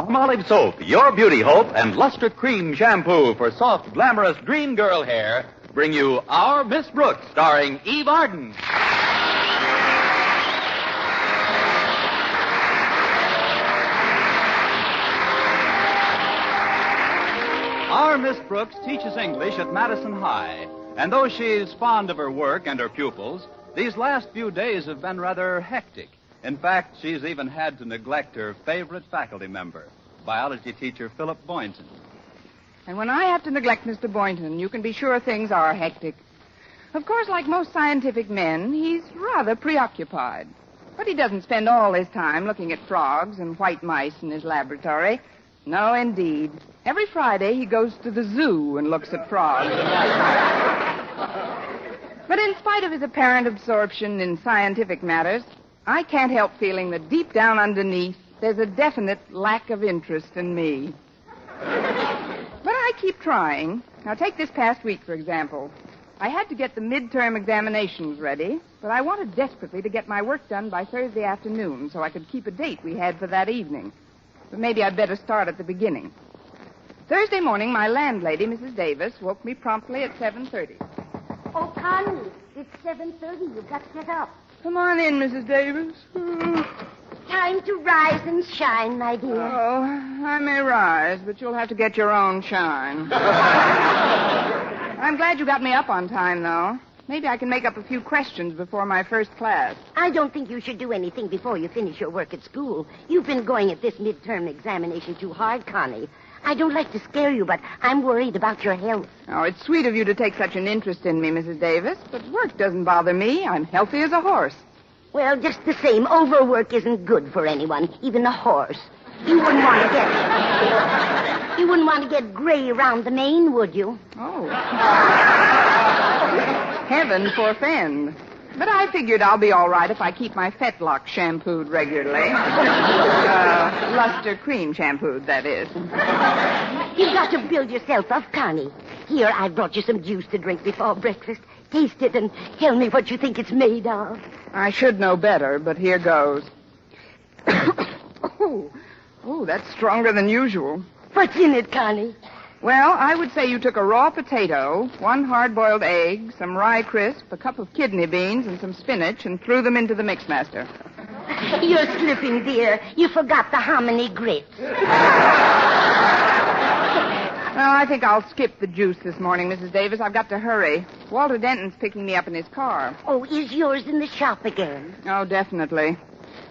Palmolive Soap, Your Beauty Hope, and Luster Cream Shampoo for soft, glamorous dream girl hair bring you Our Miss Brooks, starring Eve Arden. Our Miss Brooks teaches English at Madison High, and though she's fond of her work and her pupils, these last few days have been rather hectic. In fact, she's even had to neglect her favorite faculty member, biology teacher Philip Boynton. And when I have to neglect Mr. Boynton, you can be sure things are hectic. Of course, like most scientific men, he's rather preoccupied. But he doesn't spend all his time looking at frogs and white mice in his laboratory. No, indeed. Every Friday he goes to the zoo and looks at frogs and white mice. But in spite of his apparent absorption in scientific matters, I can't help feeling that deep down underneath, there's a definite lack of interest in me. But I keep trying. Now, take this past week, for example. I had to get the midterm examinations ready, but I wanted desperately to get my work done by Thursday afternoon so I could keep a date we had for that evening. But maybe I'd better start at the beginning. Thursday morning, my landlady, Mrs. Davis, woke me promptly at 7:30. Oh, Connie, it's 7:30. You've got to get up. Come on in, Mrs. Davis. Time to rise and shine, my dear. Oh, I may rise, but you'll have to get your own shine. I'm glad you got me up on time, though. Maybe I can make up a few questions before my first class. I don't think you should do anything before you finish your work at school. You've been going at this midterm examination too hard, Connie. I don't like to scare you, but I'm worried about your health. Oh, it's sweet of you to take such an interest in me, Mrs. Davis, but work doesn't bother me. I'm healthy as a horse. Well, just the same, overwork isn't good for anyone, even a horse. You wouldn't want to get gray around the mane, would you? Oh. Heaven forfend. But I figured I'll be all right if I keep my fetlock shampooed regularly. Luster cream shampooed, that is. You've got to build yourself up, Connie. Here, I brought you some juice to drink before breakfast. Taste it and tell me what you think it's made of. I should know better, but here goes. Oh, that's stronger than usual. What's in it, Connie? Well, I would say you took a raw potato, 1 hard-boiled egg, some rye crisp, a cup of kidney beans, and some spinach, and threw them into the mixmaster. You're slipping, dear. You forgot the hominy grits. Well, I think I'll skip the juice this morning, Mrs. Davis. I've got to hurry. Walter Denton's picking me up in his car. Oh, is yours in the shop again? Oh, definitely.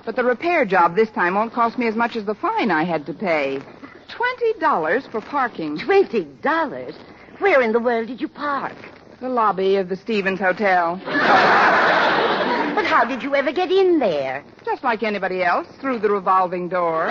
But the repair job this time won't cost me as much as the fine I had to pay. $20 for parking. $20? Where in the world did you park? The lobby of the Stevens Hotel. But how did you ever get in there? Just like anybody else, through the revolving door.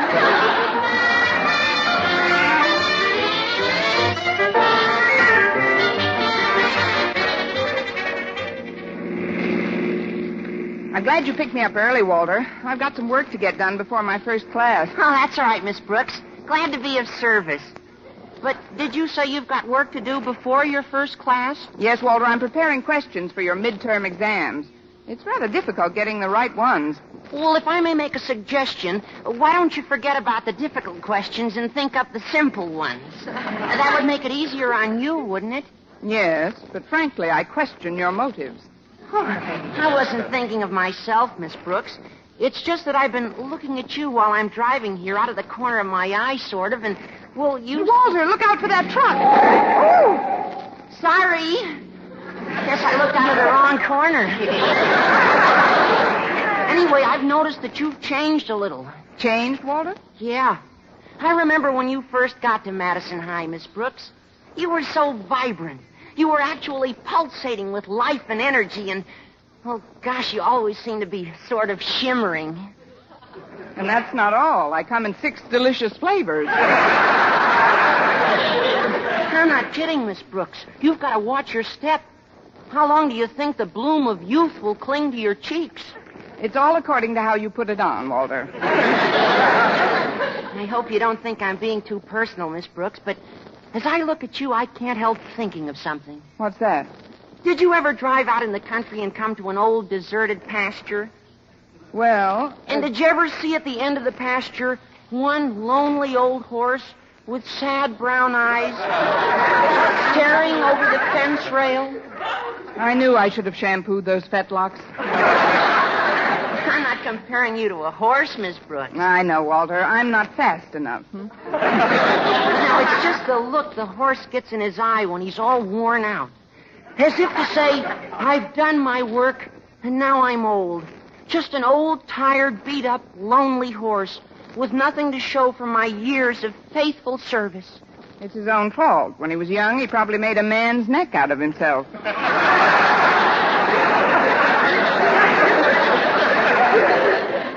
I'm glad you picked me up early, Walter. I've got some work to get done before my first class. Oh, that's all right, Miss Brooks. Glad to be of service. But did you say you've got work to do before your first class? Yes, Walter, I'm preparing questions for your midterm exams. It's rather difficult getting the right ones. Well, if I may make a suggestion, why don't you forget about the difficult questions and think up the simple ones? That would make it easier on you, wouldn't it? Yes, but frankly, I question your motives. I wasn't thinking of myself, Miss Brooks. It's just that I've been looking at you while I'm driving here out of the corner of my eye, sort of, and, well, you... Walter, look out for that truck! Oh! Sorry. Guess I looked out of the wrong corner. Anyway, I've noticed that you've changed a little. Changed, Walter? Yeah. I remember when you first got to Madison High, Miss Brooks. You were so vibrant. You were actually pulsating with life and energy, and, well, gosh, you always seem to be sort of shimmering. And that's not all. I come in 6 delicious flavors. I'm not kidding, Miss Brooks. You've got to watch your step. How long do you think the bloom of youth will cling to your cheeks? It's all according to how you put it on, Walter. I hope you don't think I'm being too personal, Miss Brooks, but as I look at you, I can't help thinking of something. What's that? Did you ever drive out in the country and come to an old deserted pasture? Well... And did you ever see at the end of the pasture One lonely old horse with sad brown eyes staring over the fence rail. I knew I should have shampooed those fetlocks. I'm not comparing you to a horse, Miss Brooks. I know, Walter. I'm not fast enough. Now, it's just the look the horse gets in his eye when he's all worn out. As if to say, I've done my work, and now I'm old. Just an old, tired, beat-up, lonely horse with nothing to show for my years of faithful service. It's his own fault. When he was young, he probably made a man's neck out of himself.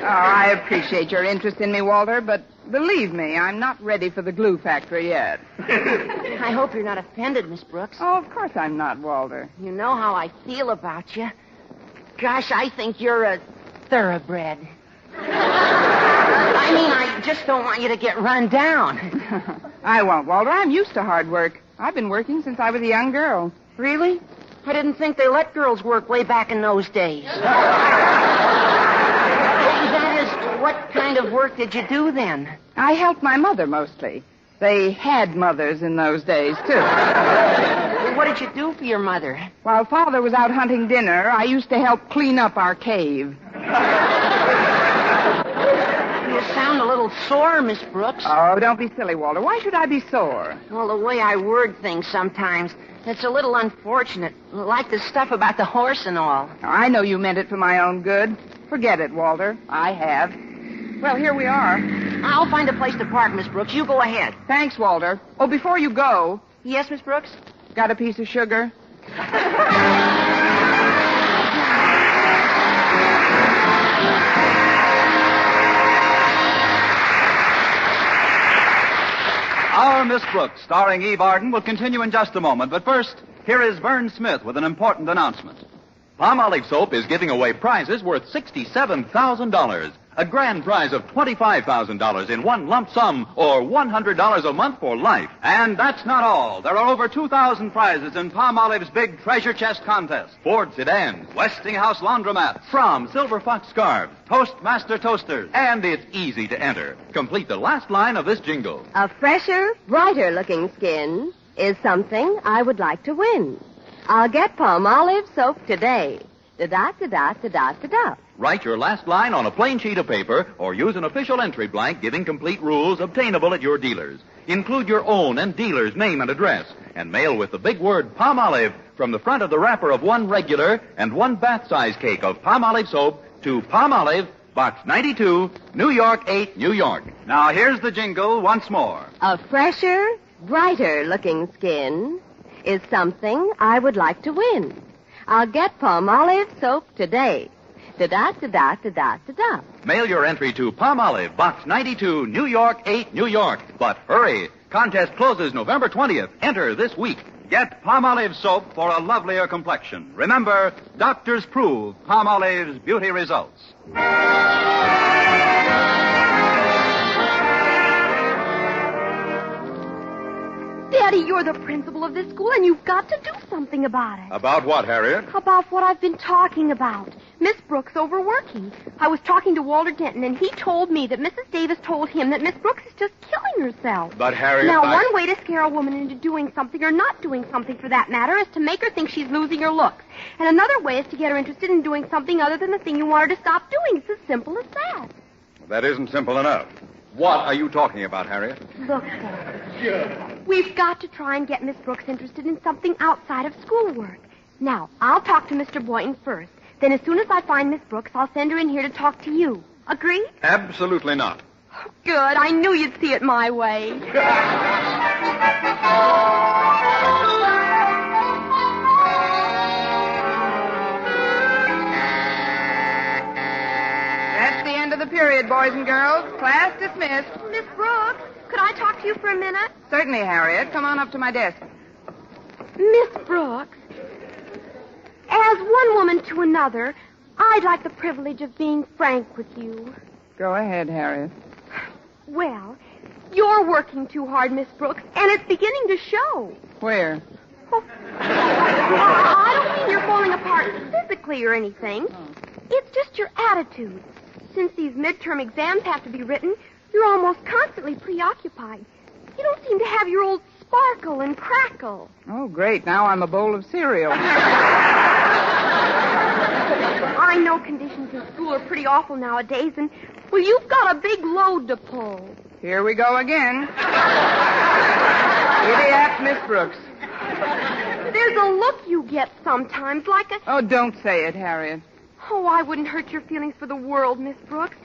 I appreciate your interest in me, Walter, but believe me, I'm not ready for the glue factory yet. I hope you're not offended, Miss Brooks. Oh, of course I'm not, Walter. You know how I feel about you. Gosh, I think you're a thoroughbred. I mean, I just don't want you to get run down. I won't, Walter. I'm used to hard work. I've been working since I was a young girl. Really? I didn't think they let girls work way back in those days. That is, what kind of work did you do then? I helped my mother mostly. They had mothers in those days, too. What did you do for your mother? While Father was out hunting dinner, I used to help clean up our cave. You sound a little sore, Miss Brooks. Oh, don't be silly, Walter. Why should I be sore? Well, the way I word things sometimes, it's a little unfortunate. Like the stuff about the horse and all. I know you meant it for my own good. Forget it, Walter. I have. Well, here we are. I'll find a place to park, Miss Brooks. You go ahead. Thanks, Walter. Oh, before you go, Yes, Miss Brooks? got a piece of sugar? Our Miss Brooks, starring Eve Arden, will continue in just a moment. But first, here is Vern Smith with an important announcement. Palmolive Soap is giving away prizes worth $67,000. A grand prize of $25,000 in one lump sum or $100 a month for life. And that's not all. There are over 2,000 prizes in Palmolive's big treasure chest contest. Ford sedans, Westinghouse laundromats, From Silver Fox scarves, Toastmaster toasters. and it's easy to enter. Complete the last line of this jingle. A fresher, brighter-looking skin is something I would like to win. I'll get Palmolive soap today. Da-da-da-da-da-da-da. Write your last line on a plain sheet of paper or use an official entry blank giving complete rules obtainable at your dealers. Include your own and dealer's name and address and mail with the big word Palmolive from the front of the wrapper of one regular and one bath-size cake of Palmolive soap to Palmolive, Box 92, New York 8, New York. Now, here's the jingle once more. A fresher, brighter-looking skin is something I would like to win. I'll get Palmolive soap today. Da-da-da-da-da-da-da. Mail your entry to Palmolive, Box 92, New York 8, New York. But hurry! Contest closes November 20th. Enter this week. Get Palmolive soap for a lovelier complexion. Remember, doctors prove Palmolive's beauty results. Daddy, you're the principal of this school, and you've got to do something about it. About what, Harriet? About what I've been talking about. Miss Brooks overworking. I was talking to Walter Denton, and he told me that Mrs. Davis told him that Miss Brooks is just killing herself. But, Harriet, Now, one way to scare a woman into doing something, or not doing something for that matter, is to make her think she's losing her looks. And another way is to get her interested in doing something other than the thing you want her to stop doing. It's as simple as that. That isn't simple enough. What are you talking about, Harriet? Look, Dad. We've got to try and get Miss Brooks interested in something outside of schoolwork. Now, I'll talk to Mr. Boynton first. Then as soon as I find Miss Brooks, I'll send her in here to talk to you. Agreed? Absolutely not. Good. I knew you'd see it my way. That's the end of the period, boys and girls. Class dismissed. Miss Brooks, could I talk to you for a minute? Certainly, Harriet. Come on up to my desk. Miss Brooks, as one woman to another, I'd like the privilege of being frank with you. Go ahead, Harriet. Well, you're working too hard, Miss Brooks, and it's beginning to show. Where? Oh, I don't mean you're falling apart physically or anything. It's just your attitude. Since these midterm exams have to be written, You're almost constantly preoccupied. You don't seem to have your old sparkle and crackle. Oh, great. Now I'm a bowl of cereal. I know conditions in school are pretty awful nowadays, and, well, you've got a big load to pull. Here we go again. Idiot, Miss Brooks. There's a look you get sometimes, like a... Oh, don't say it, Harriet. Oh, I wouldn't hurt your feelings for the world, Miss Brooks.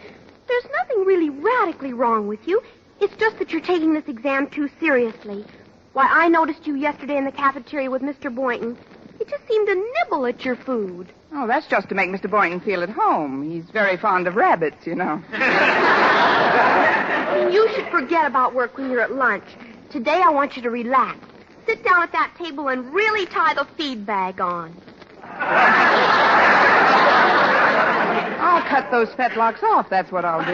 There's nothing really radically wrong with you. It's just that you're taking this exam too seriously. Why, I noticed you yesterday in the cafeteria with Mr. Boynton. He just seemed to nibble at your food. Oh, that's just to make Mr. Boynton feel at home. He's very fond of rabbits, you know. You should forget about work when you're at lunch. Today I want you to relax. Sit down at that table and really tie the feed bag on. I'll cut those fetlocks off, that's what I'll do.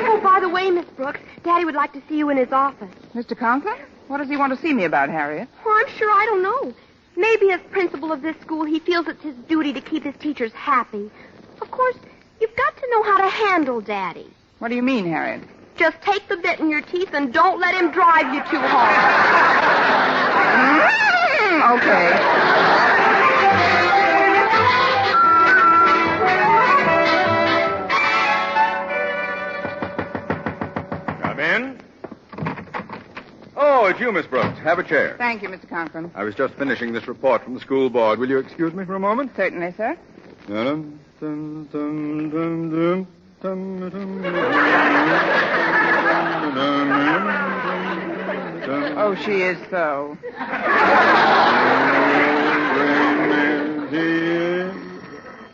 Oh, by the way, Miss Brooks, Daddy would like to see you in his office. Mr. Conklin? What does he want to see me about, Harriet? Well, I'm sure I don't know. Maybe as principal of this school, he feels it's his duty to keep his teachers happy. Of course, you've got to know how to handle Daddy. What do you mean, Harriet? Just take the bit in your teeth and don't let him drive you too hard. Okay. Come in. Oh, it's you, Miss Brooks. Have a chair. Thank you, Mr. Conklin. I was just finishing this report from the school board. Will you excuse me for a moment? Certainly, sir. Oh, she is so.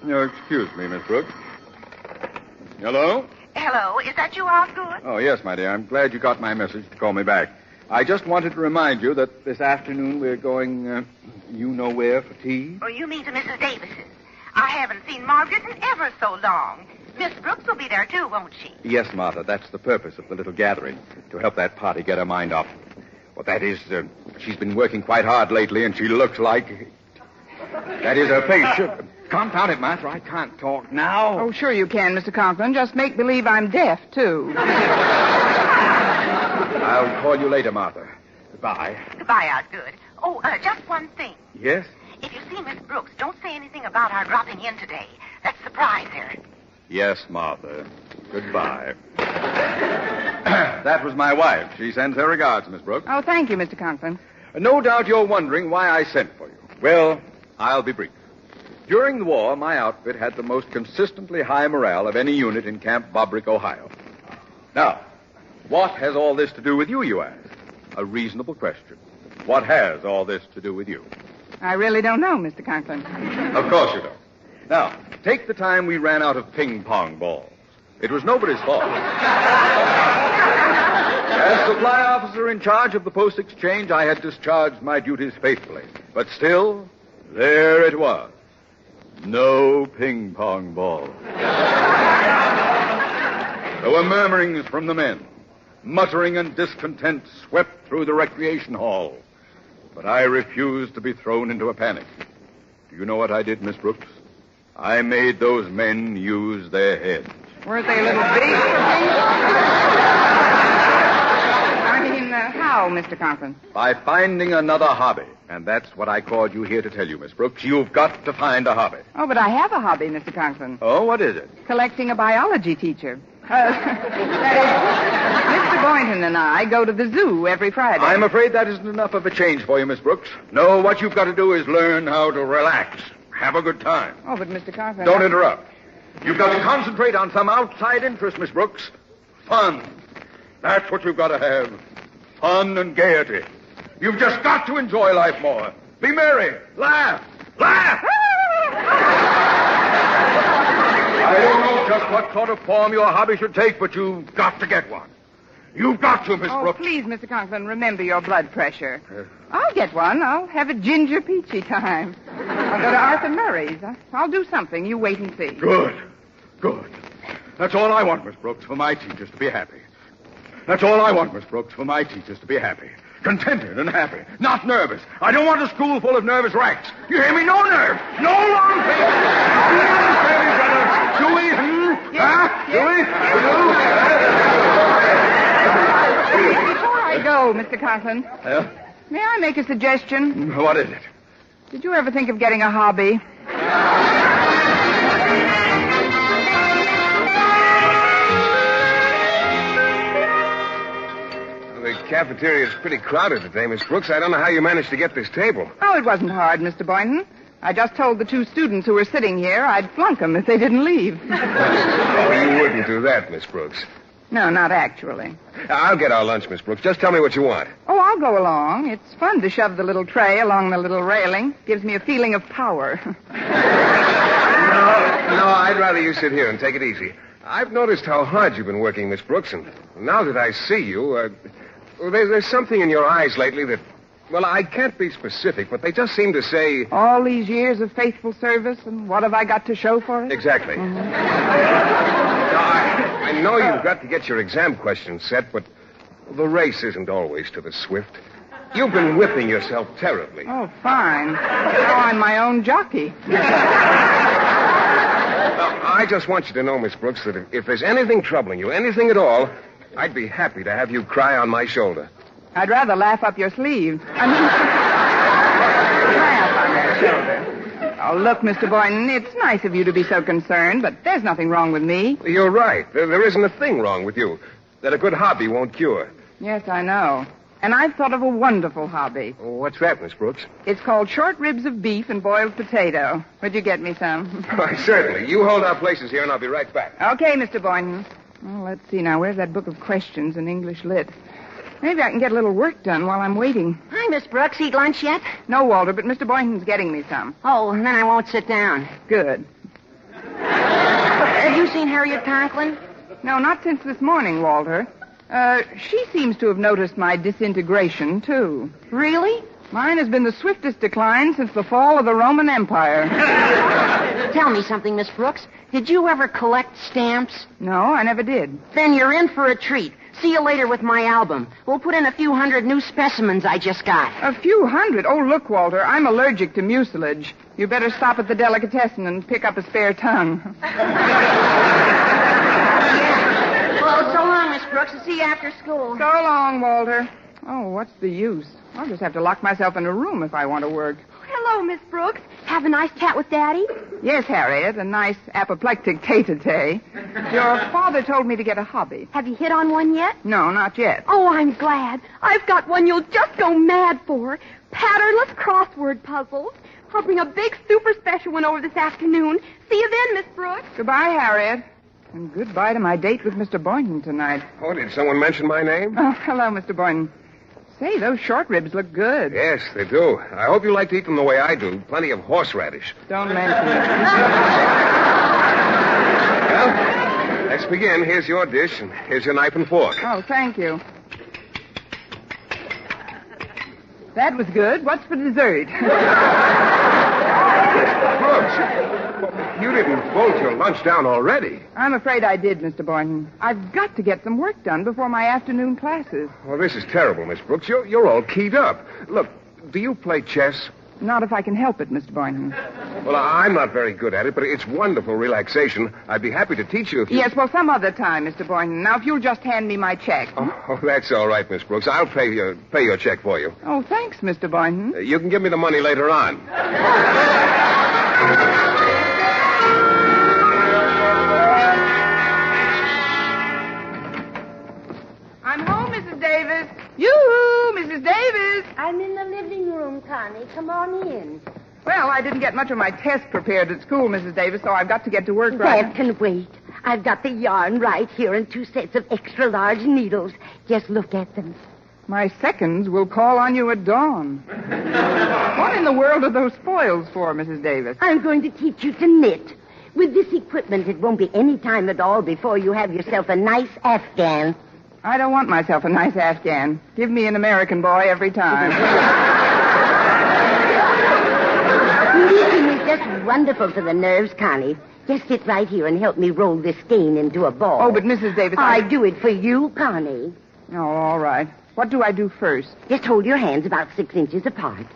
No, excuse me, Miss Brooks. Hello? Hello, is that you, Osgood? Oh, yes, my dear. I'm glad you got my message to call me back. I just wanted to remind you that this afternoon we're going, you know where for tea. Oh, you mean to Mrs. Davis's. I haven't seen Margaret in ever so long. Miss Brooks will be there, too, won't she? Yes, Martha, that's the purpose of the little gathering, to help that party get her mind off. Well, that is, she's been working quite hard lately, and she looks like... That is her face. Confound it, Martha, I can't talk now. Oh, sure you can, Mr. Conklin. Just make believe I'm deaf, too. I'll call you later, Martha. Goodbye. Goodbye, Osgood. Oh, just one thing. Yes? If you see Miss Brooks, don't say anything about our dropping in today. Let's surprise her. Yes, Martha. Goodbye. That was my wife. She sends her regards, Miss Brooks. Oh, thank you, Mr. Conklin. No doubt you're wondering why I sent for you. Well, I'll be brief. During the war, my outfit had the most consistently high morale of any unit in Camp Bobrick, Ohio. Now, what has all this to do with you, you ask? A reasonable question. What has all this to do with you? I really don't know, Mr. Conklin. Of course you don't. Now, take the time we ran out of ping-pong balls. It was nobody's fault. As supply officer in charge of the post exchange, I had discharged my duties faithfully. But still, there it was. No ping-pong balls. There were murmurings from the men. Muttering and discontent swept through the recreation hall. But I refused to be thrown into a panic. Do you know what I did, Miss Brooks? I made those men use their heads. Weren't they a little big? I mean, how, Mr. Conklin? By finding another hobby. And that's what I called you here to tell you, Miss Brooks. You've got to find a hobby. Oh, but I have a hobby, Mr. Conklin. Oh, what is it? Collecting a biology teacher. That is, Mr. Boynton and I go to the zoo every Friday. I'm afraid that isn't enough of a change for you, Miss Brooks. No, what you've got to do is learn how to relax. Have a good time. Oh, but Mr. Conklin... Don't interrupt. You've got to concentrate on some outside interest, Miss Brooks. Fun. That's what you've got to have. Fun and gaiety. You've just got to enjoy life more. Be merry. Laugh. Laugh! I don't know just what sort of form your hobby should take, but you've got to get one. You've got to, Miss Brooks. Oh, please, Mr. Conklin, remember your blood pressure. I'll get one. I'll have a ginger peachy time. I'll go to Arthur Murray's. I'll do something. You wait and see. Good. Good. That's all I want, Miss Brooks, for my teachers to be happy. That's all I want, Miss Brooks, for my teachers to be happy. Contented and happy. Not nervous. I don't want a school full of nervous wrecks. You hear me? No nerves. No long faces. No long faces, brother. Do we? Huh? Do we? Hello, Mr. Conklin. May I make a suggestion? What is it? Did you ever think of getting a hobby? The cafeteria is pretty crowded today, Miss Brooks. I don't know how you managed to get this table. Oh, it wasn't hard, Mr. Boynton. I just told the two students who were sitting here I'd flunk them if they didn't leave. Oh, you wouldn't do that, Miss Brooks. No, not actually. I'll get our lunch, Miss Brooks. Just tell me what you want. Oh, I'll go along. It's fun to shove the little tray along the little railing. Gives me a feeling of power. No, I'd rather you sit here and take it easy. I've noticed how hard you've been working, Miss Brooks, and now that I see you, there's something in your eyes lately that, well, I can't be specific, but they just seem to say... All these years of faithful service, and what have I got to show for it? Exactly. Mm-hmm. I know you've got to get your exam questions set, but the race isn't always to the swift. You've been whipping yourself terribly. Oh, fine. Now I'm my own jockey. I just want you to know, Miss Brooks, that if there's anything troubling you, anything at all, I'd be happy to have you cry on my shoulder. I'd rather laugh up your sleeve. Laugh on that shoulder. Oh, look, Mr. Boynton, it's nice of you to be so concerned, but there's nothing wrong with me. You're right. There isn't a thing wrong with you that a good hobby won't cure. Yes, I know. And I've thought of a wonderful hobby. What's that, Miss Brooks? It's called short ribs of beef and boiled potato. Would you get me some? Why, certainly. You hold our places here, and I'll be right back. Okay, Mr. Boynton. Well, let's see now. Where's that book of questions in English Lit? Maybe I can get a little work done while I'm waiting. Hi, Miss Brooks. Eat lunch yet? No, Walter, but Mr. Boynton's getting me some. Oh, then I won't sit down. Good. Have you seen Harriet Conklin? No, not since this morning, Walter. She seems to have noticed my disintegration, too. Really? Mine has been the swiftest decline since the fall of the Roman Empire. Tell me something, Miss Brooks. Did you ever collect stamps? No, I never did. Then you're in for a treat. See you later with my album. We'll put in a few hundred new specimens I just got. A few hundred? Oh, look, Walter, I'm allergic to mucilage. You better stop at the delicatessen and pick up a spare tongue. Well, so long, Miss Brooks. I'll see you after school. So long, Walter. Oh, what's the use? I'll just have to lock myself in a room if I want to work. Hello, Miss Brooks. Have a nice chat with Daddy? Yes, Harriet, a nice apoplectic tete-a-tete. Your father told me to get a hobby. Have you hit on one yet? No, not yet. Oh, I'm glad. I've got one you'll just go mad for. Patternless crossword puzzles. I'll bring a big super special one over this afternoon. See you then, Miss Brooks. Goodbye, Harriet. And goodbye to my date with Mr. Boynton tonight. Oh, did someone mention my name? Oh, hello, Mr. Boynton. Say, those short ribs look good. Yes, they do. I hope you like to eat them the way I do. Plenty of horseradish. Don't mention it. Well, let's begin. Here's your dish, and here's your knife and fork. Oh, thank you. That was good. What's for dessert? Brooks, you didn't bolt your lunch down already. I'm afraid I did, Mr. Boynton. I've got to get some work done before my afternoon classes. Well, this is terrible, Miss Brooks. You're all keyed up. Look, do you play chess? Not if I can help it, Mr. Boynton. Well, I'm not very good at it, but it's wonderful relaxation. I'd be happy to teach you if you... Yes, well, some other time, Mr. Boynton. Now, if you'll just hand me my check. Oh, that's all right, Miss Brooks. I'll pay your check for you. Oh, thanks, Mr. Boynton. You can give me the money later on. I'm home, Mrs. Davis. Yoo-hoo, Mrs. Davis. I'm in the living room, Connie. Come on in. Well, I didn't get much of my test prepared at school, Mrs. Davis, so I've got to get to work right That can wait. I've got the yarn right here and 2 sets of extra-large needles. Just look at them. My seconds will call on you at dawn. What in the world are those foils for, Mrs. Davis? I'm going to teach you to knit. With this equipment, it won't be any time at all before you have yourself a nice Afghan. I don't want myself a nice Afghan. Give me an American boy every time. Knitting is just wonderful for the nerves, Connie. Just sit right here and help me roll this skein into a ball. Oh, but Mrs. Davis, I do it for you, Connie. Oh, all right. What do I do first? Just hold your hands about 6 inches apart.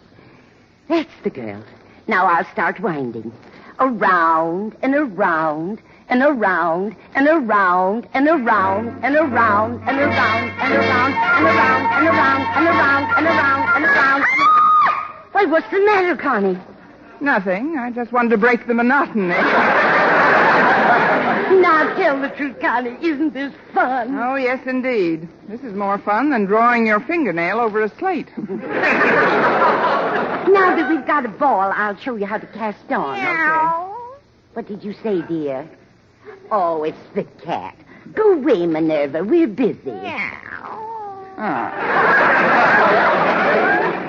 That's the girl. Now I'll start winding. Around and around and around and around and around and around and around and around and around and around and around and around and around. Why, what's the matter, Connie? Nothing. I just wanted to break the monotony. Now tell the truth, Connie. Isn't this fun? Oh, yes, indeed. This is more fun than drawing your fingernail over a slate. Now that we've got a ball, I'll show you how to cast on. Okay. What did you say, dear? Oh, it's the cat. Go away, Minerva. We're busy.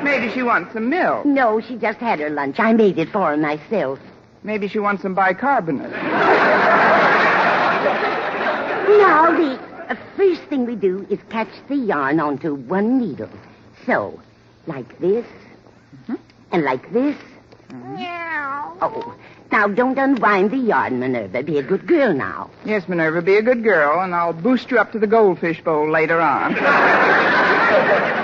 Maybe she wants some milk. No, she just had her lunch. I made it for her myself. Maybe she wants some bicarbonate. Now, the first thing we do is catch the yarn onto one needle. So, like this, and like this. Oh, now don't unwind the yarn, Minerva. Be a good girl now. Yes, Minerva, be a good girl, and I'll boost you up to the goldfish bowl later on.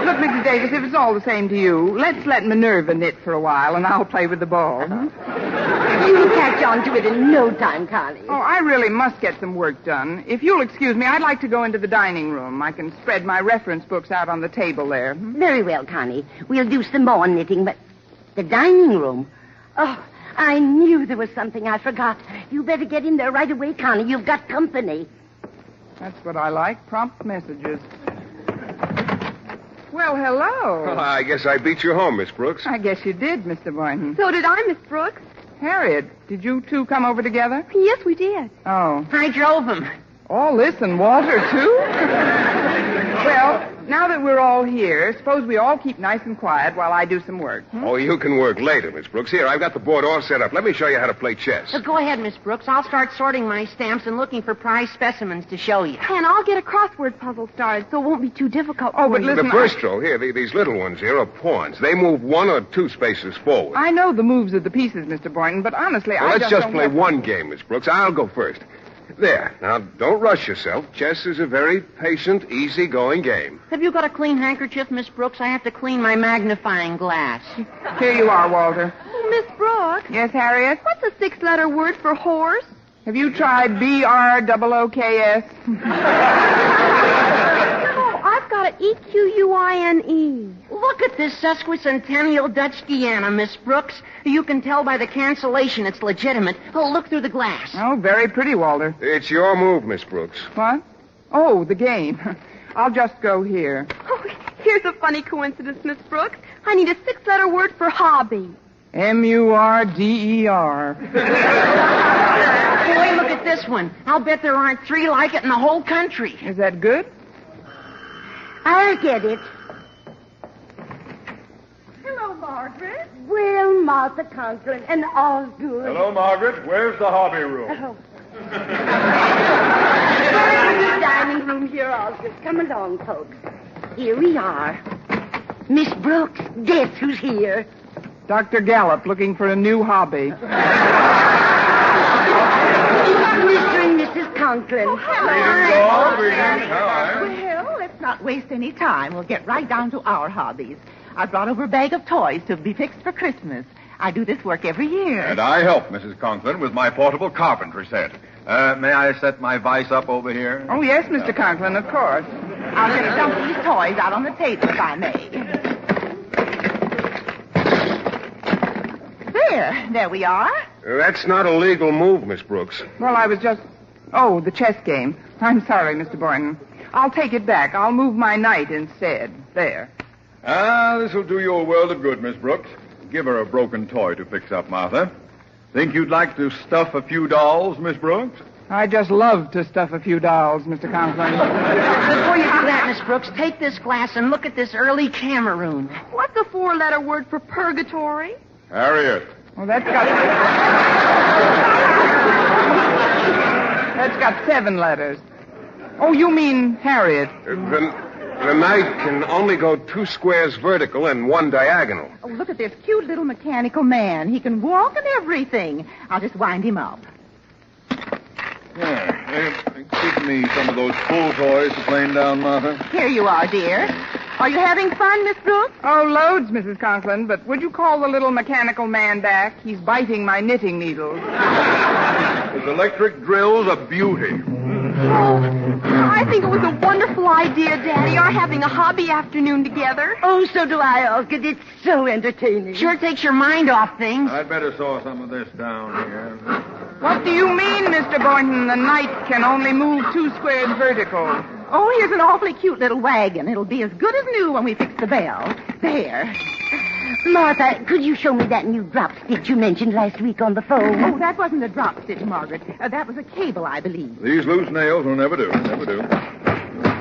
Look, Mrs. Davis, if it's all the same to you, let's let Minerva knit for a while, and I'll play with the ball. You'll catch on to it in no time, Connie. Oh, I really must get some work done. If you'll excuse me, I'd like to go into the dining room. I can spread my reference books out on the table there. Very well, Connie. We'll do some more knitting, but the dining room? Oh, I knew there was something I forgot. You better get in there right away, Connie. You've got company. That's what I like, prompt messages. Well, hello. Well, I guess I beat you home, Miss Brooks. I guess you did, Mr. Boynton. So did I, Miss Brooks. Harriet, did you two come over together? Yes, we did. Oh. I drove him. All this and Walter, too? Well, now that we're all here, suppose we all keep nice and quiet while I do some work. Oh, you can work later, Miss Brooks. Here, I've got the board all set up. Let me show you how to play chess. So go ahead, Miss Brooks. I'll start sorting my stamps and looking for prize specimens to show you. And I'll get a crossword puzzle started so it won't be too difficult Oh, for but you. listen, The first row, here, these little ones here are pawns. They move 1 or 2 spaces forward. I know the moves of the pieces, Mr. Boynton, but honestly, Well, I let's just don't play have... one game, Miss Brooks. I'll go first. There. Now, don't rush yourself. Chess is a very patient, easy-going game. Have you got a clean handkerchief, Miss Brooks? I have to clean my magnifying glass. Here you are, Walter. Oh, Miss Brooks, Yes, Harriet? what's a 6-letter word for horse? Have you tried BROOKS? Oh, I've got an EQUINE. Look at this sesquicentennial Dutch Guiana, Miss Brooks. You can tell by the cancellation it's legitimate. Oh, look through the glass. Oh, very pretty, Walter. It's your move, Miss Brooks. What? Oh, the game. I'll just go here. Oh, here's a funny coincidence, Miss Brooks. I need a 6-letter word for hobby. MURDER. Boy, look at this one. I'll bet there aren't 3 like it in the whole country. Is that good? I'll get it. Hello, Margaret. Well, Martha Conklin, and all good. Hello, Margaret. Where's the hobby room? Oh. We're in the dining room here, Osgood. Come along, folks. Here we are. Miss Brooks, guess who's here? Dr. Gallup looking for a new hobby. Mr. and Mrs. Conklin. Well, let's not waste any time. We'll get right down to our hobbies. I brought over a bag of toys to be fixed for Christmas. I do this work every year. And I help Mrs. Conklin with my portable carpentry set. May I set my vise up over here? Oh, yes, Mr. Conklin, of course. I'll just dump these toys out on the table, if I may. There we are. That's not a legal move, Miss Brooks. Well, I was just... Oh, the chess game. I'm sorry, Mr. Boynton. I'll take it back. I'll move my knight instead. There. This will do you a world of good, Miss Brooks. Give her a broken toy to fix up, Martha. Think you'd like to stuff a few dolls, Miss Brooks? I just love to stuff a few dolls, Mr. Conklin. Before you do that, Miss Brooks, take this glass and look at this early Cameroon. What's a 4-letter word for purgatory? Harriet. Well, that's got 7 letters. Oh, you mean Harriet. The knight can only go 2 squares vertical and 1 diagonal. Oh, look at this cute little mechanical man. He can walk and everything. I'll just wind him up. Give me some of those pool toys to plane down, Martha. Here you are, dear. Are you having fun, Miss Brooks? Oh, loads, Mrs. Conklin, but would you call the little mechanical man back? He's biting my knitting needles. His electric drill's a beauty. Oh, I think it was a wonderful idea, Daddy, our having a hobby afternoon together. Oh, so do I, Osgood. It's so entertaining. Sure takes your mind off things. I'd better saw some of this down here. What do you mean, Mr. Boynton? The knight can only move 2 squares vertical. Oh, here's an awfully cute little wagon. It'll be as good as new when we fix the bell. There. Martha, could you show me that new drop stitch you mentioned last week on the phone? Oh, that wasn't a drop stitch, Margaret. That was a cable, I believe. These loose nails will never do. Never do.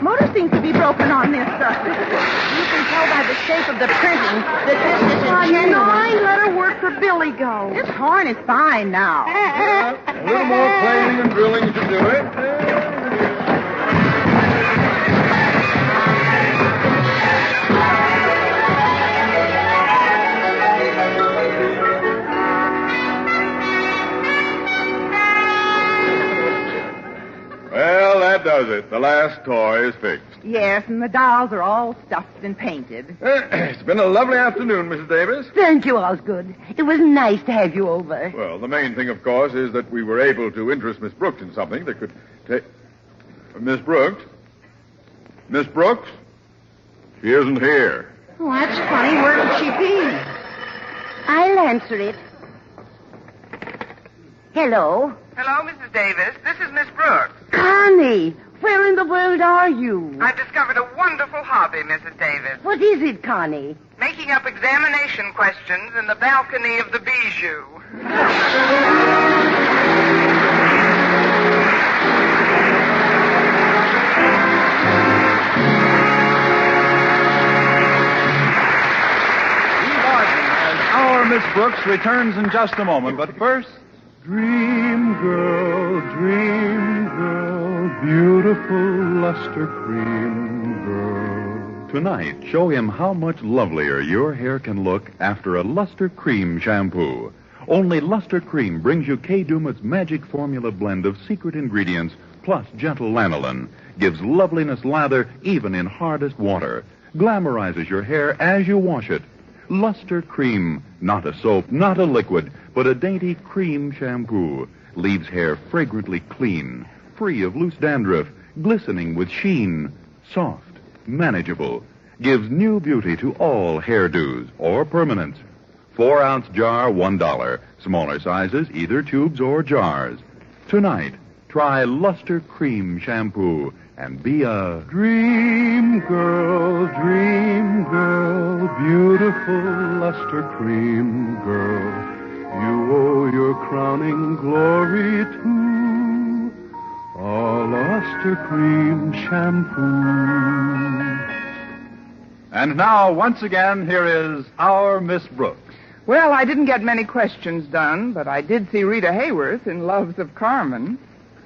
Motor seems to be broken on this. You can tell by the shape of the printing that this isn't genuine. Let her work for Billy go. This horn is fine now. A little more planing and drilling should do it. Well, that does it. The last toy is fixed. Yes, and the dolls are all stuffed and painted. It's been a lovely afternoon, Mrs. Davis. Thank you, Osgood. It was nice to have you over. Well, the main thing, of course, is that we were able to interest Miss Brooks in something that could take... Miss Brooks? Miss Brooks? She isn't here. Oh, that's funny. Where could she be? I'll answer it. Hello? Hello, Mrs. Davis. This is Miss Brooks. Connie, where in the world are you? I've discovered a wonderful hobby, Mrs. Davis. What is it, Connie? Making up examination questions in the balcony of the Bijou. Our Miss Brooks returns in just a moment, but first... Dream girl, beautiful luster cream girl. Tonight, show him how much lovelier your hair can look after a Luster Cream shampoo. Only Luster Cream brings you Kay Daumit's magic formula blend of secret ingredients plus gentle lanolin. Gives loveliness lather even in hardest water. Glamorizes your hair as you wash it. Luster Cream, not a soap, not a liquid, but a dainty cream shampoo. Leaves hair fragrantly clean, free of loose dandruff, glistening with sheen, soft, manageable. Gives new beauty to all hairdos or permanents. 4-ounce jar, $1. Smaller sizes, either tubes or jars. Tonight, try Luster Cream shampoo and be a Dream girl, beautiful luster cream girl. You owe your crowning glory to a luster cream shampoo. And now, once again, here is our Miss Brooks. Well, I didn't get many questions done, but I did see Rita Hayworth in Loves of Carmen.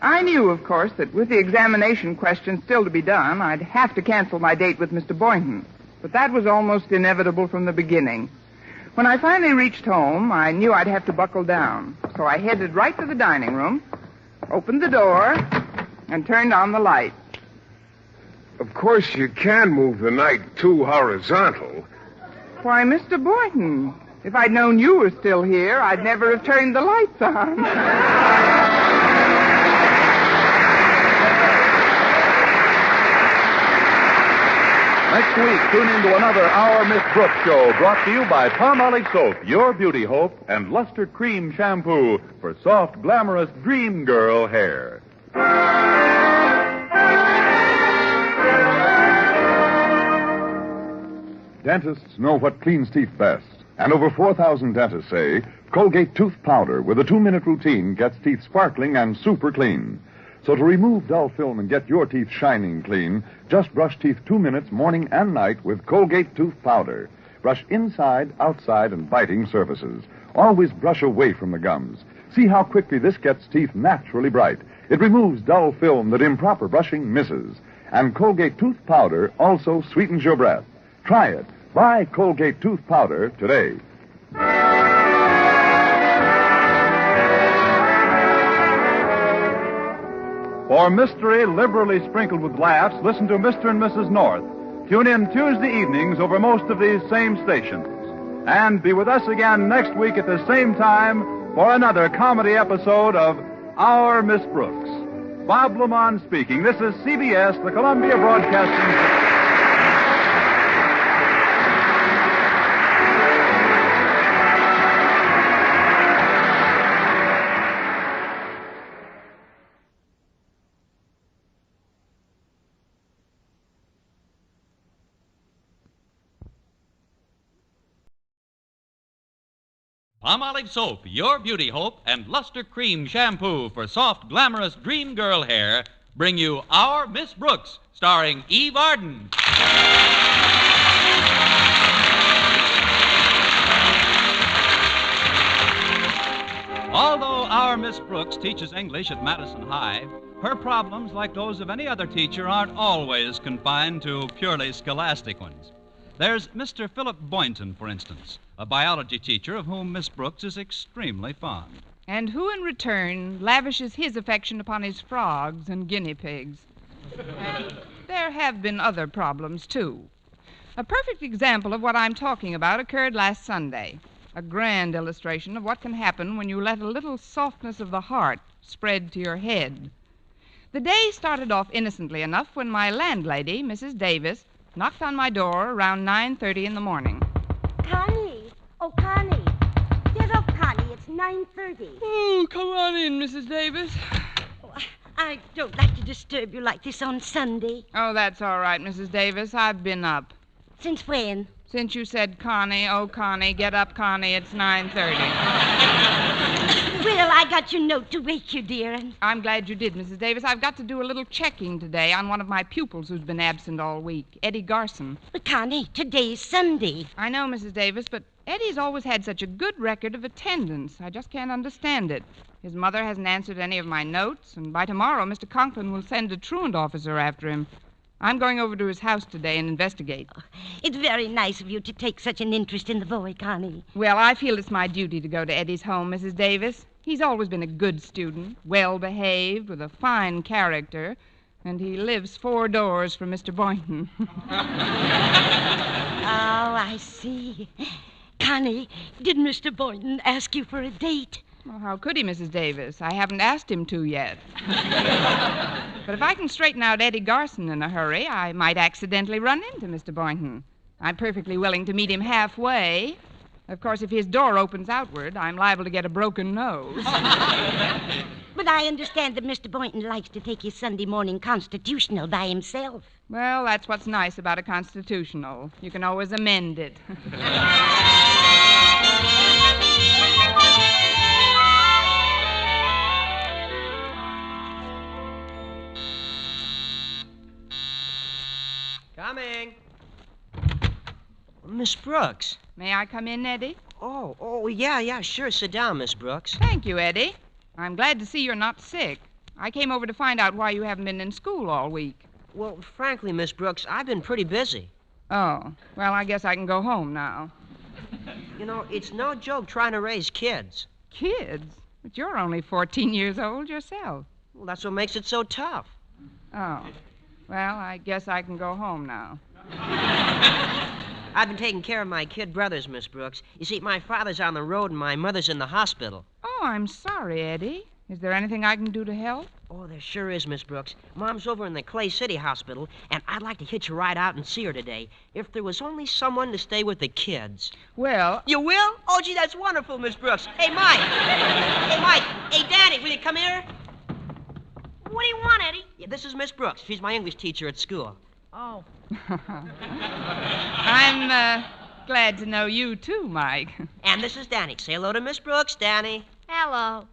I knew, of course, that with the examination questions still to be done, I'd have to cancel my date with Mr. Boynton. But that was almost inevitable from the beginning. When I finally reached home, I knew I'd have to buckle down. So I headed right to the dining room, opened the door, and turned on the light. Of course, you can move the night too horizontal. Why, Mr. Boynton, if I'd known you were still here, I'd never have turned the lights on. Next week, tune in to another Our Miss Brooks show brought to you by Palmolive Soap, your beauty hope, and Luster Cream Shampoo for soft, glamorous dream girl hair. Dentists know what cleans teeth best. And over 4,000 dentists say Colgate Tooth Powder with a 2-minute routine gets teeth sparkling and super clean. So to remove dull film and get your teeth shining clean, just brush teeth 2 minutes morning and night with Colgate Tooth Powder. Brush inside, outside, and biting surfaces. Always brush away from the gums. See how quickly this gets teeth naturally bright. It removes dull film that improper brushing misses. And Colgate Tooth Powder also sweetens your breath. Try it. Buy Colgate Tooth Powder today. For mystery liberally sprinkled with laughs, listen to Mr. and Mrs. North. Tune in Tuesday evenings over most of these same stations. And be with us again next week at the same time for another comedy episode of Our Miss Brooks. Bob Lamont speaking. This is CBS, the Columbia Broadcasting System. Palmolive Soap, your beauty hope, and Luster Cream Shampoo for soft, glamorous dream girl hair bring you Our Miss Brooks, starring Eve Arden. Although Our Miss Brooks teaches English at Madison High, her problems, like those of any other teacher, aren't always confined to purely scholastic ones. There's Mr. Philip Boynton, for instance, a biology teacher of whom Miss Brooks is extremely fond. And who, in return, lavishes his affection upon his frogs and guinea pigs. There have been other problems, too. A perfect example of what I'm talking about occurred last Sunday. A grand illustration of what can happen when you let a little softness of the heart spread to your head. The day started off innocently enough when my landlady, Mrs. Davis, knocked on my door around 9:30 in the morning. Connie! Oh, Connie! Get up, Connie. It's 9:30. Oh, come on in, Mrs. Davis. Oh, I don't like to disturb you like this on Sunday. Oh, that's all right, Mrs. Davis. I've been up. Since when? Since you said, Connie, oh, Connie, get up, Connie, it's 9:30. Well, I got your note to wake you, dear, and... I'm glad you did, Mrs. Davis. I've got to do a little checking today on one of my pupils who's been absent all week, Eddie Garson. But, Connie, today's Sunday. I know, Mrs. Davis, but Eddie's always had such a good record of attendance. I just can't understand it. His mother hasn't answered any of my notes, and by tomorrow, Mr. Conklin will send a truant officer after him. I'm going over to his house today and investigate. Oh, it's very nice of you to take such an interest in the boy, Connie. Well, I feel it's my duty to go to Eddie's home, Mrs. Davis. He's always been a good student, well-behaved, with a fine character, and he lives 4 doors from Mr. Boynton. Oh, I see. Connie, did Mr. Boynton ask you for a date? Well, how could he, Mrs. Davis? I haven't asked him to yet. But if I can straighten out Eddie Garson in a hurry, I might accidentally run into Mr. Boynton. I'm perfectly willing to meet him halfway. Of course, if his door opens outward, I'm liable to get a broken nose. But I understand that Mr. Boynton likes to take his Sunday morning constitutional by himself. Well, that's what's nice about a constitutional. You can always amend it. Coming. Miss Brooks. May I come in, Eddie? Oh, yeah, sure. Sit down, Miss Brooks. Thank you, Eddie. I'm glad to see you're not sick. I came over to find out why you haven't been in school all week. Well, frankly, Miss Brooks, I've been pretty busy. Oh, well, I guess I can go home now. You know, it's no joke trying to raise kids. Kids? But you're only 14 years old yourself. Well, that's what makes it so tough. Oh, well, I guess I can go home now. I've been taking care of my kid brothers, Miss Brooks. You see, my father's on the road and my mother's in the hospital. Oh, I'm sorry, Eddie. Is there anything I can do to help? Oh, there sure is, Miss Brooks. Mom's over in the Clay City Hospital, and I'd like to hitch a ride out and see her today. If there was only someone to stay with the kids. Well... You will? Oh, gee, that's wonderful, Miss Brooks. Hey, Mike. Hey, Danny, will you come here? What do you want, Eddie? Yeah, this is Miss Brooks. She's my English teacher at school. Oh. I'm glad to know you, too, Mike. And this is Danny. Say hello to Miss Brooks, Danny. Hello.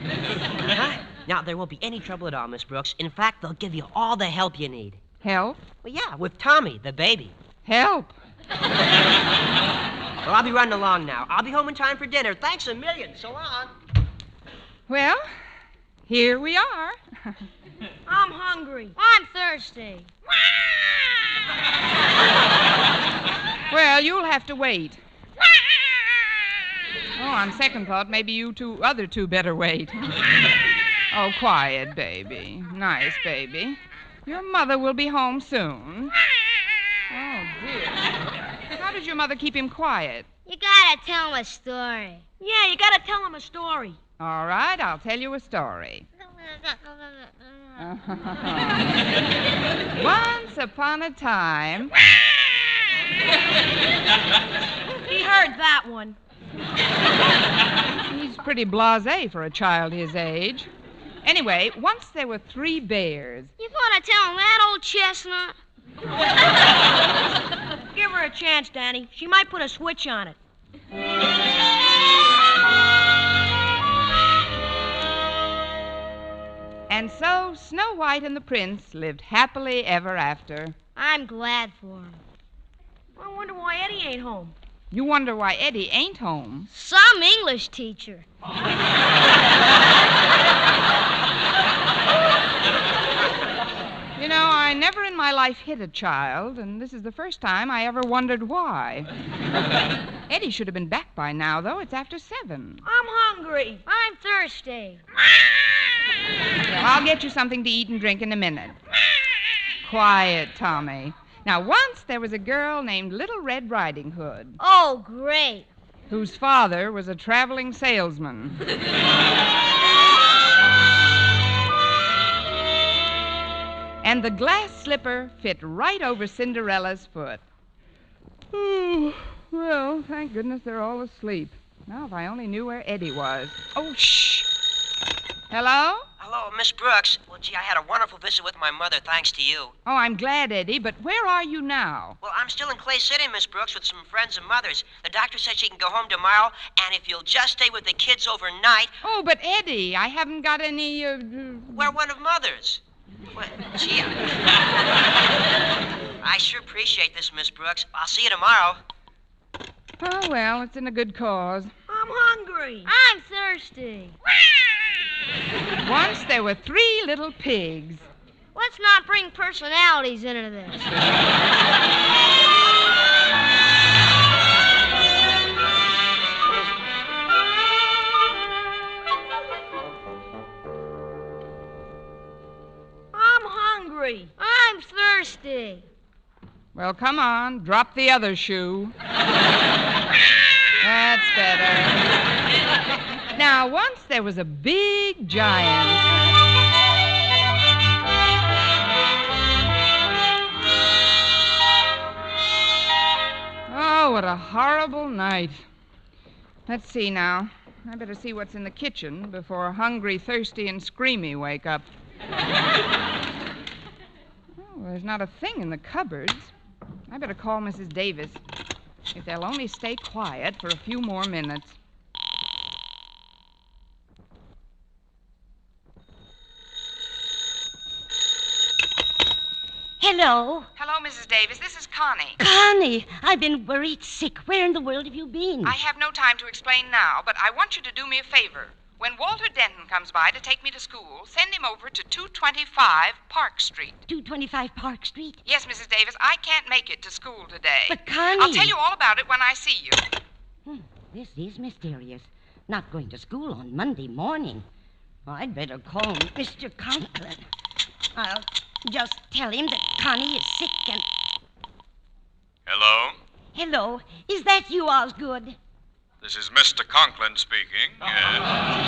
Huh? Now, there won't be any trouble at all, Miss Brooks. In fact, they'll give you all the help you need. Help? Well, yeah, with Tommy, the baby. Help? Well, I'll be running along now. I'll be home in time for dinner. Thanks a million. So long. Well, here we are. I'm hungry. I'm thirsty. Well, you'll have to wait. Oh, on second thought, maybe you other two better wait. Oh, quiet, baby. Nice, baby. Your mother will be home soon. Oh, dear. How does your mother keep him quiet? You gotta tell him a story. Yeah, you gotta tell him a story. All right, I'll tell you a story. Once upon a time... He heard that one. He's pretty blasé for a child his age. Anyway, once there were 3 bears. You thought I'd tell him that, old chestnut? Give her a chance, Danny. She might put a switch on it. And so Snow White and the Prince lived happily ever after. I'm glad for him. I wonder why Eddie ain't home. You wonder why Eddie ain't home? Some English teacher. You know, I never in my life hit a child, and this is the first time I ever wondered why. Eddie should have been back by now, though. It's after 7. I'm hungry. I'm thirsty. Well, I'll get you something to eat and drink in a minute. Quiet, Tommy. Now, once there was a girl named Little Red Riding Hood. Oh, great. Whose father was a traveling salesman. And the glass slipper fit right over Cinderella's foot. Oh, well, thank goodness they're all asleep. Now, if I only knew where Eddie was. Oh, shh. Hello? Hello, Miss Brooks. Well, gee, I had a wonderful visit with my mother, thanks to you. Oh, I'm glad, Eddie, but where are you now? Well, I'm still in Clay City, Miss Brooks, with some friends of mother's. The doctor said she can go home tomorrow, and if you'll just stay with the kids overnight... Oh, but Eddie, I haven't got any, We're one of mother's. Well, gee, I sure appreciate this, Miss Brooks. I'll see you tomorrow. Oh, well, it's in a good cause. I'm hungry. I'm thirsty. Once there were 3 little pigs. Let's not bring personalities into this. I'm hungry. I'm thirsty. Well, come on, drop the other shoe. That's better. Now, once there was a big giant. Oh, what a horrible night. Let's see now. I better see what's in the kitchen before Hungry, Thirsty, and Screamy wake up. Oh, there's not a thing in the cupboards. I better call Mrs. Davis. If they'll only stay quiet for a few more minutes. Hello? Hello, Mrs. Davis. This is Connie. Connie, I've been worried sick. Where in the world have you been? I have no time to explain now, but I want you to do me a favor. When Walter Denton comes by to take me to school, send him over to 225 Park Street. 225 Park Street? Yes, Mrs. Davis, I can't make it to school today. But, Connie... I'll tell you all about it when I see you. This is mysterious. Not going to school on Monday morning. I'd better call Mr. Conklin. I'll just tell him that Connie is sick and... Hello? Hello. Is that you, Osgood? This is Mr. Conklin speaking. Yes.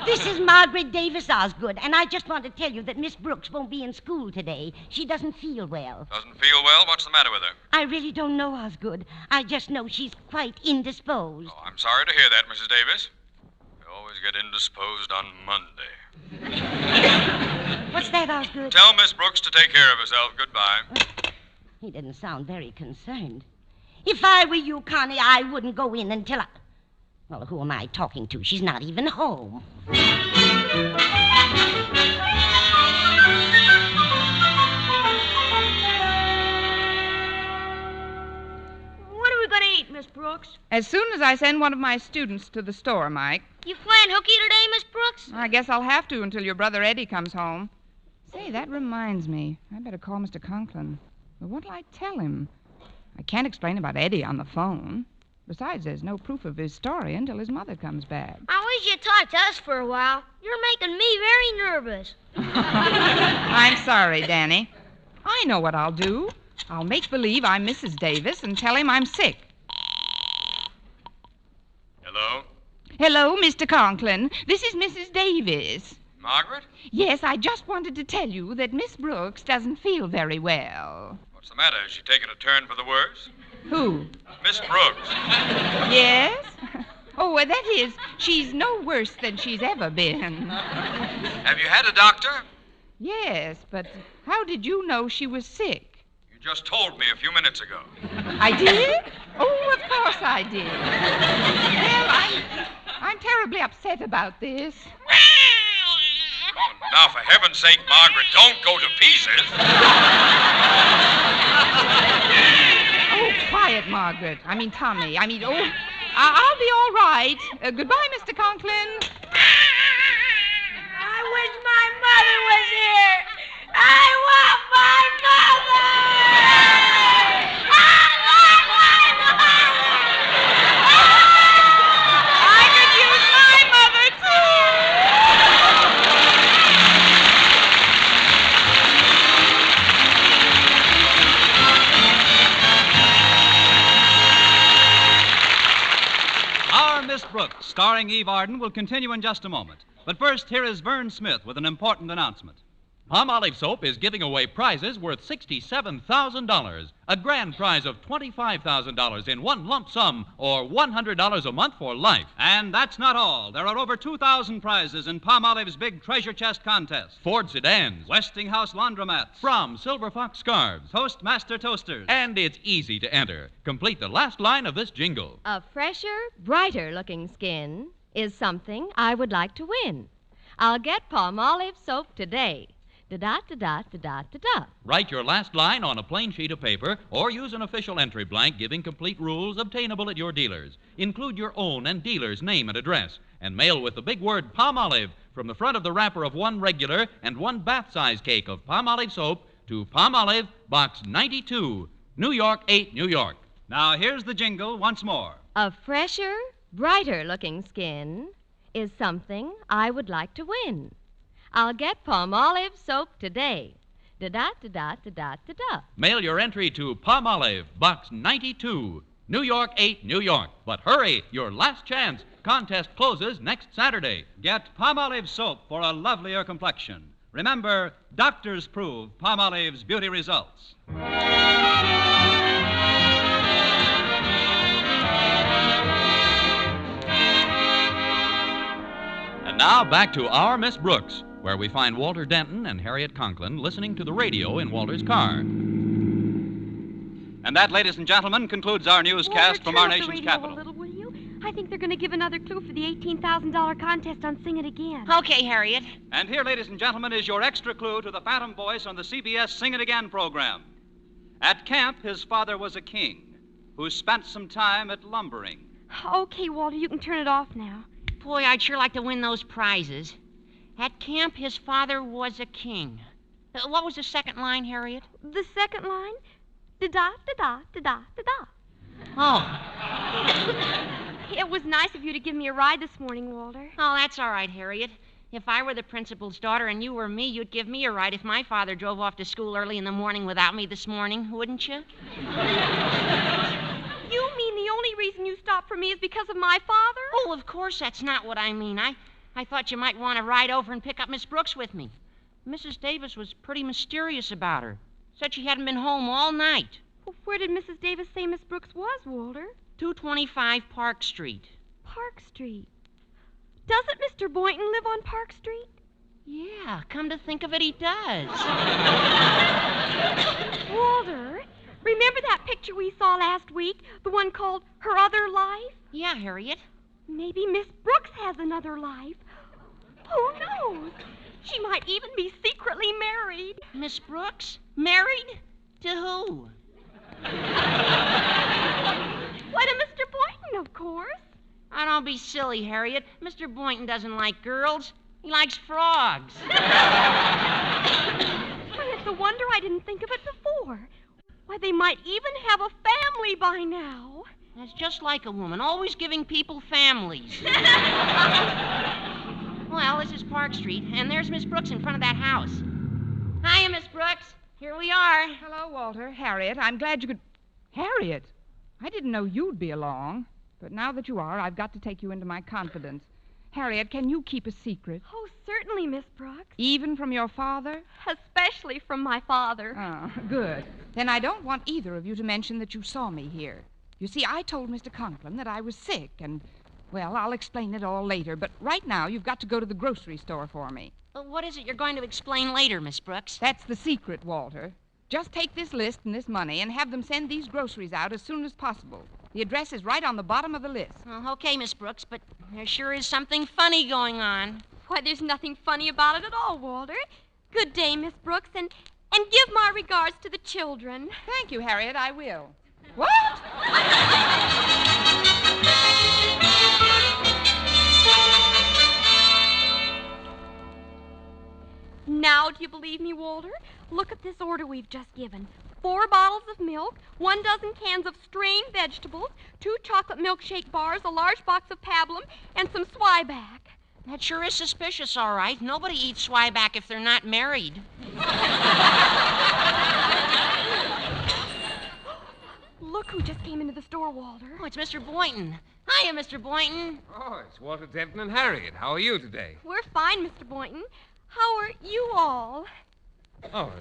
This is Margaret Davis Osgood, and I just want to tell you that Miss Brooks won't be in school today. She doesn't feel well. Doesn't feel well? What's the matter with her? I really don't know, Osgood. I just know she's quite indisposed. Oh, I'm sorry to hear that, Mrs. Davis. You always get indisposed on Monday. What's that, Osgood? Tell Miss Brooks to take care of herself. Goodbye. He didn't sound very concerned. If I were you, Connie, I wouldn't go in until I... Well, who am I talking to? She's not even home. What are we going to eat, Miss Brooks? As soon as I send one of my students to the store, Mike. You playing hooky today, Miss Brooks? I guess I'll have to until your brother Eddie comes home. Say, that reminds me. I better call Mr. Conklin. But what'll I tell him? I can't explain about Eddie on the phone. Besides, there's no proof of his story until his mother comes back. I wish you'd talk to us for a while. You're making me very nervous. I'm sorry, Danny. I know what I'll do. I'll make believe I'm Mrs. Davis and tell him I'm sick. Hello? Hello, Mr. Conklin. This is Mrs. Davis. Margaret? Yes, I just wanted to tell you that Miss Brooks doesn't feel very well. What's the matter? Is she taking a turn for the worse? Who? Miss Brooks. Yes? Oh, well, that is, she's no worse than she's ever been. Have you had a doctor? Yes, but how did you know she was sick? You just told me a few minutes ago. I did? Oh, of course I did. Well, I'm terribly upset about this. Oh, now, for heaven's sake, Margaret, don't go to pieces. Oh, quiet, Margaret. Tommy. I'll be all right. Goodbye, Mr. Conklin. I wish my mother was here. I want my mother. I want my mother. I could use my mother, Our Miss Brooks, starring Eve Arden, will continue in just a moment. But first, here is Vern Smith with an important announcement. Palmolive Soap is giving away prizes worth $67,000. A grand prize of $25,000 in one lump sum, or $100 a month for life. And that's not all. There are over 2,000 prizes in Palmolive's big treasure chest contest. Ford sedans, Westinghouse laundromats, From Silver Fox scarves, Toastmaster toasters. and it's easy to enter. Complete the last line of this jingle. A fresher, brighter-looking skin is something I would like to win. I'll get Palmolive soap today. Da-da-da-da-da-da-da-da. Write your last line on a plain sheet of paper or use an official entry blank giving complete rules obtainable at your dealers. Include your own and dealer's name and address, and mail with the big word Palmolive from the front of the wrapper of one regular and one bath-size cake of Palmolive soap to Palmolive, Box 92, New York 8, New York. Now, here's the jingle once more. A fresher, brighter-looking skin is something I would like to win. I'll get Palmolive soap today. Da-da-da-da-da-da-da. Mail your entry to Palmolive, Box 92, New York 8, New York. But hurry, your last chance. Contest closes next Saturday. Get Palmolive soap for a lovelier complexion. Remember, doctors prove Palmolive's beauty results. And now back to Our Miss Brooks, where we find Walter Denton and Harriet Conklin listening to the radio in Walter's car. And that, ladies and gentlemen, concludes our newscast from our nation's capital. A little, will you? I think they're going to give another clue for the $18,000 contest on Sing It Again. Okay, Harriet. And here, ladies and gentlemen, is your extra clue to the Phantom Voice on the CBS Sing It Again program. At camp, his father was a king who spent some time at lumbering. Okay, Walter, you can turn it off now. Boy, I'd sure like to win those prizes. At camp, his father was a king. What was the second line, Harriet? The second line? Da-da-da-da-da-da-da-da. Oh. It was nice of you to give me a ride this morning, Walter. Oh, that's all right, Harriet. If I were the principal's daughter and you were me, you'd give me a ride if my father drove off to school early in the morning without me this morning, wouldn't you? You mean the only reason you stopped for me is because of my father? Oh, of course that's not what I mean. I thought you might want to ride over and pick up Miss Brooks with me. Mrs. Davis was pretty mysterious about her. Said she hadn't been home all night. Well, where did Mrs. Davis say Miss Brooks was, Walter? 225 Park Street. Park Street. Doesn't Mr. Boynton live on Park Street? Yeah, come to think of it, he does. Walter, remember that picture we saw last week? The one called Her Other Life? Yeah, Harriet. Maybe Miss Brooks has another life. Who knows? She might even be secretly married. Miss Brooks? Married? To who? Why, to Mr. Boynton, of course. Oh, don't be silly, Harriet. Mr. Boynton doesn't like girls. He likes frogs. Well, it's a wonder I didn't think of it before. Why, they might even have a family by now. That's just like a woman, always giving people families. Well, this is Park Street, and there's Miss Brooks in front of that house. Hiya, Miss Brooks. Here we are. Hello, Walter. Harriet, I'm glad you could... Harriet, I didn't know you'd be along. But now that you are, I've got to take you into my confidence. Harriet, can you keep a secret? Oh, certainly, Miss Brooks. Even from your father? Especially from my father. Oh, good. Then I don't want either of you to mention that you saw me here. You see, I told Mr. Conklin that I was sick, and, well, I'll explain it all later. But right now, you've got to go to the grocery store for me. What is it you're going to explain later, Miss Brooks? That's the secret, Walter. Just take this list and this money and have them send these groceries out as soon as possible. The address is right on the bottom of the list. Well, okay, Miss Brooks, but there sure is something funny going on. Why, there's nothing funny about it at all, Walter. Good day, Miss Brooks, and give my regards to the children. Thank you, Harriet, I will. What? Now, do you believe me, Walter? Look at this order we've just given. 4 bottles of milk, 1 dozen cans of strained vegetables, 2 chocolate milkshake bars, a large box of pablum, and some Swyback. That sure is suspicious, all right. Nobody eats Swyback if they're not married. Look who just came into the store, Walter. Oh, it's Mr. Boynton. Hiya, Mr. Boynton. Oh, it's Walter Denton and Harriet. How are you today? We're fine, Mr. Boynton. How are you all? Oh,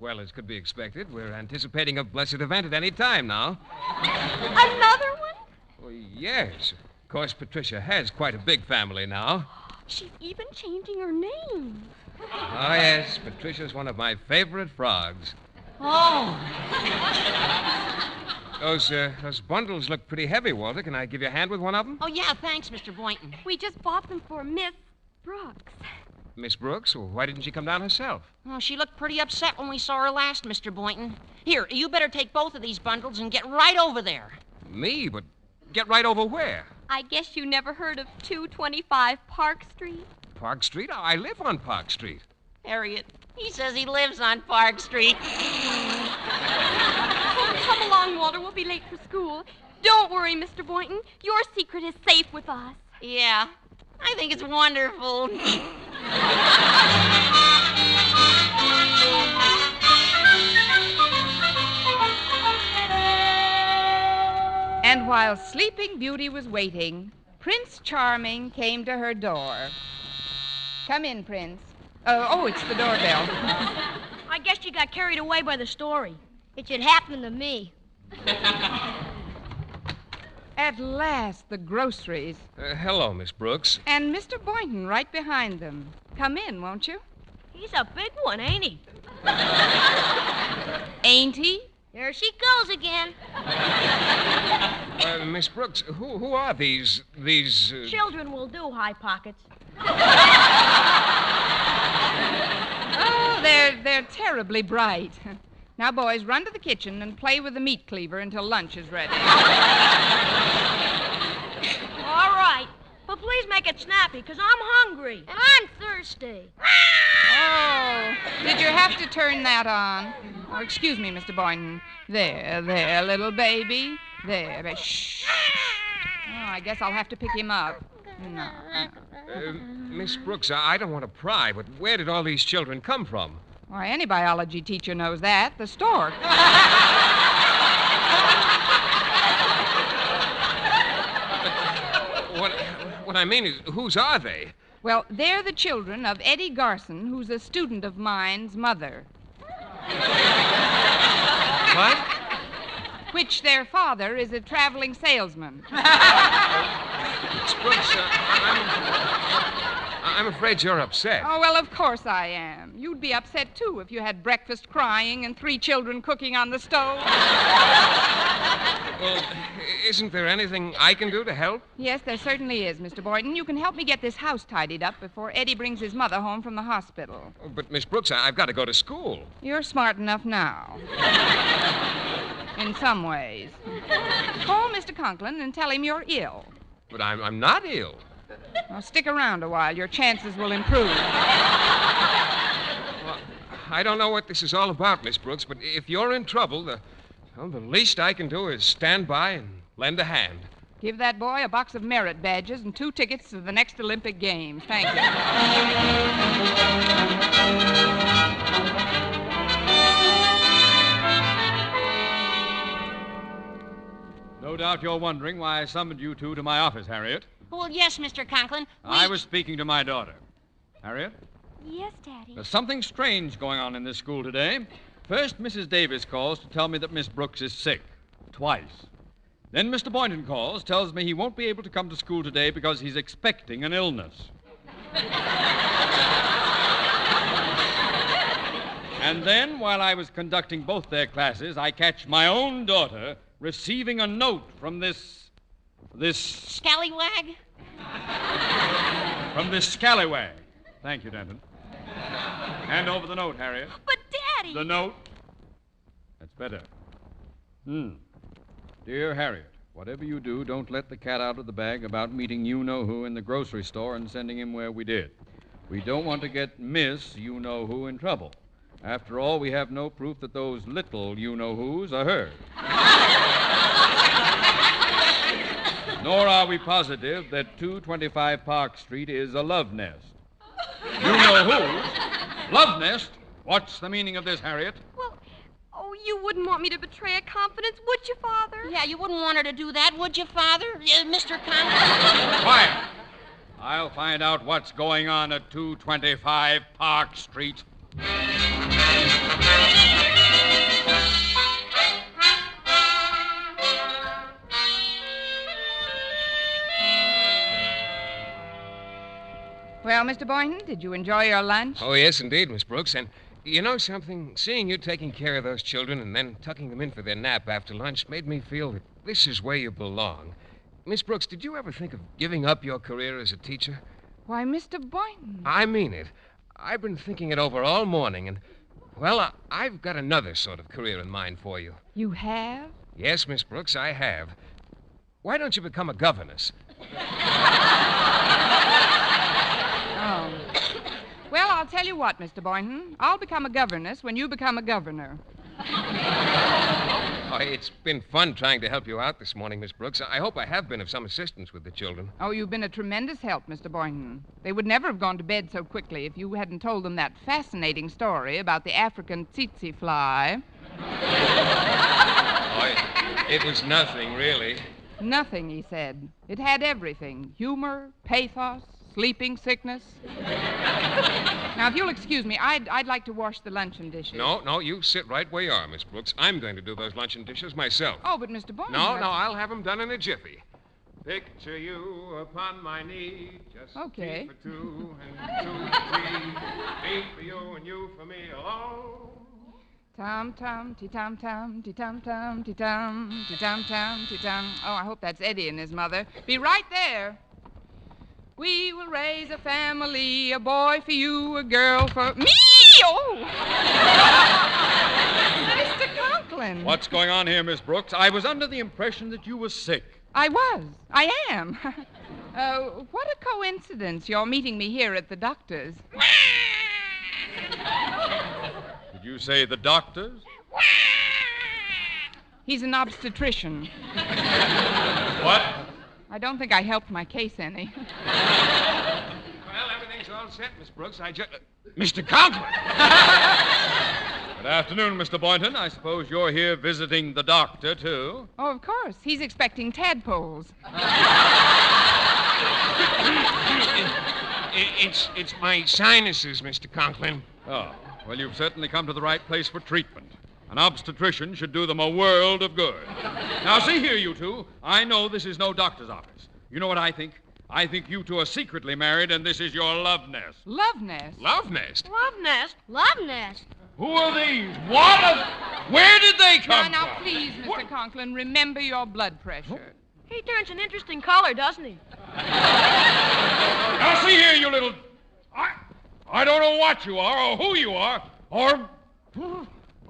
well, as could be expected, we're anticipating a blessed event at any time now. Another one? Well, yes. Of course, Patricia has quite a big family now. She's even changing her name. Oh, yes, Patricia's one of my favorite frogs. Oh. Those bundles look pretty heavy, Walter. Can I give you a hand with one of them? Oh, yeah, thanks, Mr. Boynton. We just bought them for Miss Brooks. Miss Brooks? Well, why didn't she come down herself? Oh, she looked pretty upset when we saw her last, Mr. Boynton. Here, you better take both of these bundles and get right over there. Me? But get right over where? I guess you never heard of 225 Park Street? Park Street? I live on Park Street. Harriet, he says he lives on Park Street. Oh, come along, Walter. We'll be late for school. Don't worry, Mr. Boynton. Your secret is safe with us. Yeah, I think it's wonderful. And while Sleeping Beauty was waiting, Prince Charming came to her door. Come in, Prince. It's the doorbell. I guess you got carried away by the story. It should happen to me. At last, the groceries. Hello, Miss Brooks. And Mr. Boynton right behind them. Come in, won't you? He's a big one, ain't he? Ain't he? There she goes again. Miss Brooks, who are these... Children will do, High Pockets. Oh, they're terribly bright. Now, boys, run to the kitchen and play with the meat cleaver until lunch is ready. All right. But please make it snappy, because I'm hungry. And I'm thirsty. Oh, did you have to turn that on? Oh, excuse me, Mr. Boynton. There, little baby. There. Shh. Oh, I guess I'll have to pick him up. No. Miss Brooks, I don't want to pry, but where did all these children come from? Why, any biology teacher knows that. The stork. What I mean is, whose are they? Well, they're the children of Eddie Garson, who's a student of mine's mother. What? Which their father is a traveling salesman. Miss Brooks, I'm afraid you're upset. Oh, well, of course I am. You'd be upset, too, if you had breakfast crying and 3 children cooking on the stove. Well, isn't there anything I can do to help? Yes, there certainly is, Mr. Boynton. You can help me get this house tidied up before Eddie brings his mother home from the hospital. Oh, but, Miss Brooks, I've got to go to school. You're smart enough now. In some ways. Call Mr. Conklin and tell him you're ill. But I'm not ill. Well, stick around a while. Your chances will improve. Well, I don't know what this is all about, Miss Brooks, but if you're in trouble, the least I can do is stand by and lend a hand. Give that boy a box of merit badges and 2 tickets to the next Olympic Games. Thank you. No doubt you're wondering why I summoned you two to my office, Harriet. Well, yes, Mr. Conklin. I was speaking to my daughter. Harriet? Yes, Daddy. There's something strange going on in this school today. First, Mrs. Davis calls to tell me that Miss Brooks is sick. Twice. Then Mr. Boynton calls, tells me he won't be able to come to school today because he's expecting an illness. And then, while I was conducting both their classes, I catch my own daughter receiving a note from this Scallywag? From this scallywag. Thank you, Denton. Hand over the note, Harriet. But, Daddy... The note. That's better. Dear Harriet, whatever you do, don't let the cat out of the bag about meeting you-know-who in the grocery store and sending him where we did. We don't want to get Miss You-know-who in trouble. After all, we have no proof that those little you-know-whos are hers. Nor are we positive that 225 Park Street is a love nest. You-know-whos? Love nest? What's the meaning of this, Harriet? Well, you wouldn't want me to betray a confidence, would you, Father? Yeah, you wouldn't want her to do that, would you, Father? Mr. Conklin? Quiet! I'll find out what's going on at 225 Park Street. Well, Mr. Boynton, did you enjoy your lunch? Oh, yes, indeed, Miss Brooks. And you know something? Seeing you taking care of those children and then tucking them in for their nap after lunch made me feel that this is where you belong. Miss Brooks, did you ever think of giving up your career as a teacher? Why, Mr. Boynton. I mean it. I've been thinking it over all morning, and, well, I've got another sort of career in mind for you. You have? Yes, Miss Brooks, I have. Why don't you become a governess? Oh. Well, I'll tell you what, Mr. Boynton. I'll become a governess when you become a governor. Oh, it's been fun trying to help you out this morning, Miss Brooks. I hope I have been of some assistance with the children. Oh, you've been a tremendous help, Mr. Boynton. They would never have gone to bed so quickly if you hadn't told them that fascinating story about the African tsetse fly. Oh, it was nothing, really. Nothing, he said. It had everything. Humor, pathos, sleeping sickness. Now, if you'll excuse me, I'd like to wash the luncheon dishes. No, you sit right where you are, Miss Brooks. I'm going to do those luncheon dishes myself. Oh, but Mr. Boynton... No, I'll have them done in a jiffy. Picture you upon my knee, just okay. tea for two and two for three, me for you and you for me alone. Tom, ti-tom, ti-tom, ti-tom, ti-tom, ti-tom. Oh, I hope that's Eddie and his mother. Be right there. We will raise a family, a boy for you, a girl for me. Oh! Mr. Conklin. What's going on here, Miss Brooks? I was under the impression that you were sick. I was. I am. What a coincidence you're meeting me here at the doctor's. Did you say the doctor's? He's an obstetrician. What? I don't think I helped my case any. Well, everything's all set, Miss Brooks. Mr. Conklin! Good afternoon, Mr. Boynton. I suppose you're here visiting the doctor, too? Oh, of course. He's expecting tadpoles. It's my sinuses, Mr. Conklin. Oh, well, you've certainly come to the right place for treatment. An obstetrician should do them a world of good. Now, see here, you two. I know this is no doctor's office. You know what I think? I think you two are secretly married, and this is your love nest. Love nest? Love nest? Love nest? Love nest? Who are these? Where did they come from? Now, please, Mr. Conklin, remember your blood pressure. He turns an interesting color, doesn't he? Now, see here, you little... I don't know what you are, or who you are, or...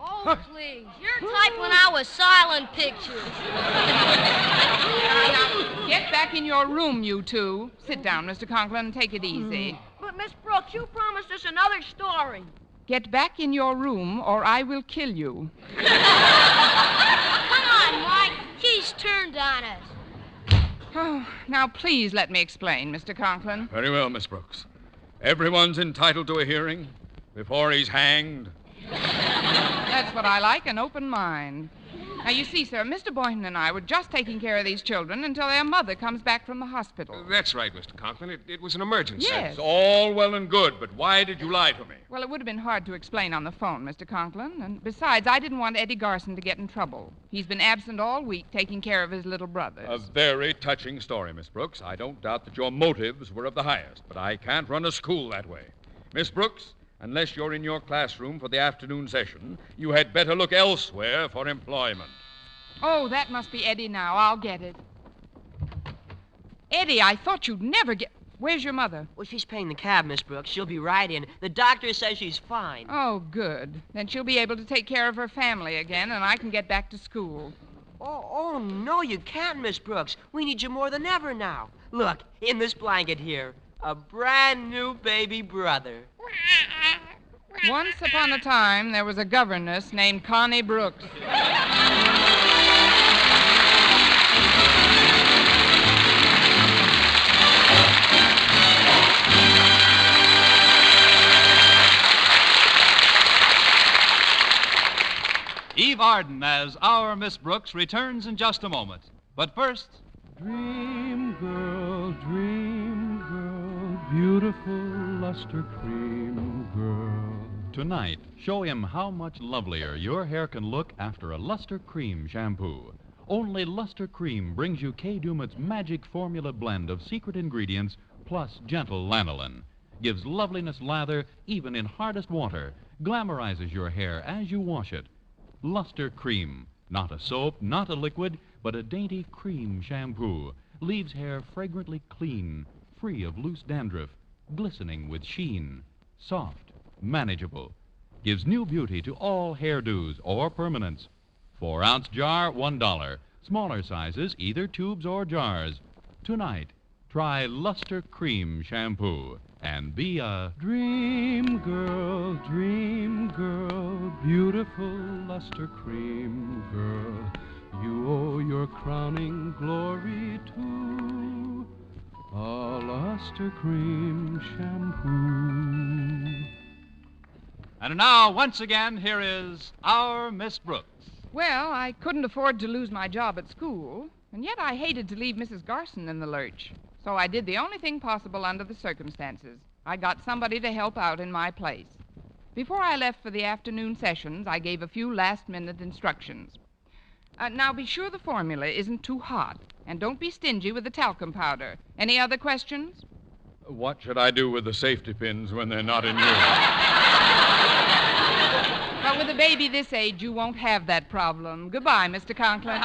Oh, please. Your type when I was silent pictures. Now, get back in your room, you two. Sit down, Mr. Conklin, and take it easy. But, Miss Brooks, you promised us another story. Get back in your room, or I will kill you. Come on, Mike. He's turned on us. Oh, now, please let me explain, Mr. Conklin. Very well, Miss Brooks. Everyone's entitled to a hearing before he's hanged. That's what I like, an open mind. Now, you see, sir, Mr. Boynton and I were just taking care of these children until their mother comes back from the hospital. That's right, Mr. Conklin. It was an emergency. Yes. It's all well and good, but why did you lie to me? Well, it would have been hard to explain on the phone, Mr. Conklin. And besides, I didn't want Eddie Garson to get in trouble. He's been absent all week taking care of his little brothers. A very touching story, Miss Brooks. I don't doubt that your motives were of the highest, but I can't run a school that way. Miss Brooks, unless you're in your classroom for the afternoon session, you had better look elsewhere for employment. Oh, that must be Eddie now. I'll get it. Eddie, I thought you'd never get... Where's your mother? Well, she's paying the cab, Miss Brooks. She'll be right in. The doctor says she's fine. Oh, good. Then she'll be able to take care of her family again, and I can get back to school. Oh, no, you can't, Miss Brooks. We need you more than ever now. Look, in this blanket here, a brand new baby brother. Once upon a time, there was a governess named Connie Brooks. Eve Arden as our Miss Brooks returns in just a moment. But first... Dream girl, beautiful luster cream girl. Tonight, show him how much lovelier your hair can look after a Luster Cream shampoo. Only Luster Cream brings you Kay Daumit's magic formula blend of secret ingredients plus gentle lanolin. Gives loveliness lather even in hardest water. Glamorizes your hair as you wash it. Luster Cream. Not a soap, not a liquid, but a dainty cream shampoo. Leaves hair fragrantly clean, free of loose dandruff, glistening with sheen. Soft, manageable. Gives new beauty to all hairdos or permanents. 4-ounce jar, $1. Smaller sizes, either tubes or jars. Tonight, try Luster Cream Shampoo and be a Dream girl, beautiful luster cream girl. You owe your crowning glory to a luster cream shampoo. And now, once again, here is our Miss Brooks. Well, I couldn't afford to lose my job at school, and yet I hated to leave Mrs. Garson in the lurch. So I did the only thing possible under the circumstances. I got somebody to help out in my place. Before I left for the afternoon sessions, I gave a few last-minute instructions. Now, be sure the formula isn't too hot, and don't be stingy with the talcum powder. Any other questions? What should I do with the safety pins when they're not in use? But with a baby this age, you won't have that problem. Goodbye, Mr. Conklin.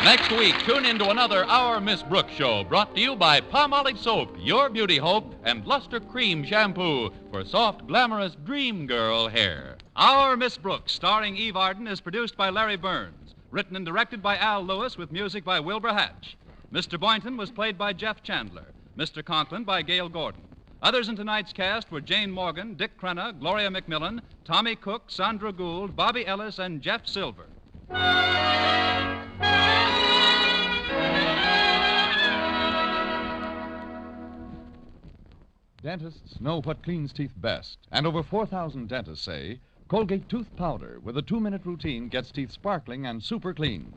Next week, tune into another Our Miss Brooks show, brought to you by Palmolive Soap, your beauty hope, and Luster Cream Shampoo for soft, glamorous dream girl hair. Our Miss Brooks, starring Eve Arden, is produced by Larry Burns. Written and directed by Al Lewis with music by Wilbur Hatch. Mr. Boynton was played by Jeff Chandler. Mr. Conklin by Gail Gordon. Others in tonight's cast were Jane Morgan, Dick Crenna, Gloria McMillan, Tommy Cook, Sandra Gould, Bobby Ellis, and Jeff Silver. Dentists know what cleans teeth best, and over 4,000 dentists say Colgate tooth powder with a 2-minute routine gets teeth sparkling and super clean.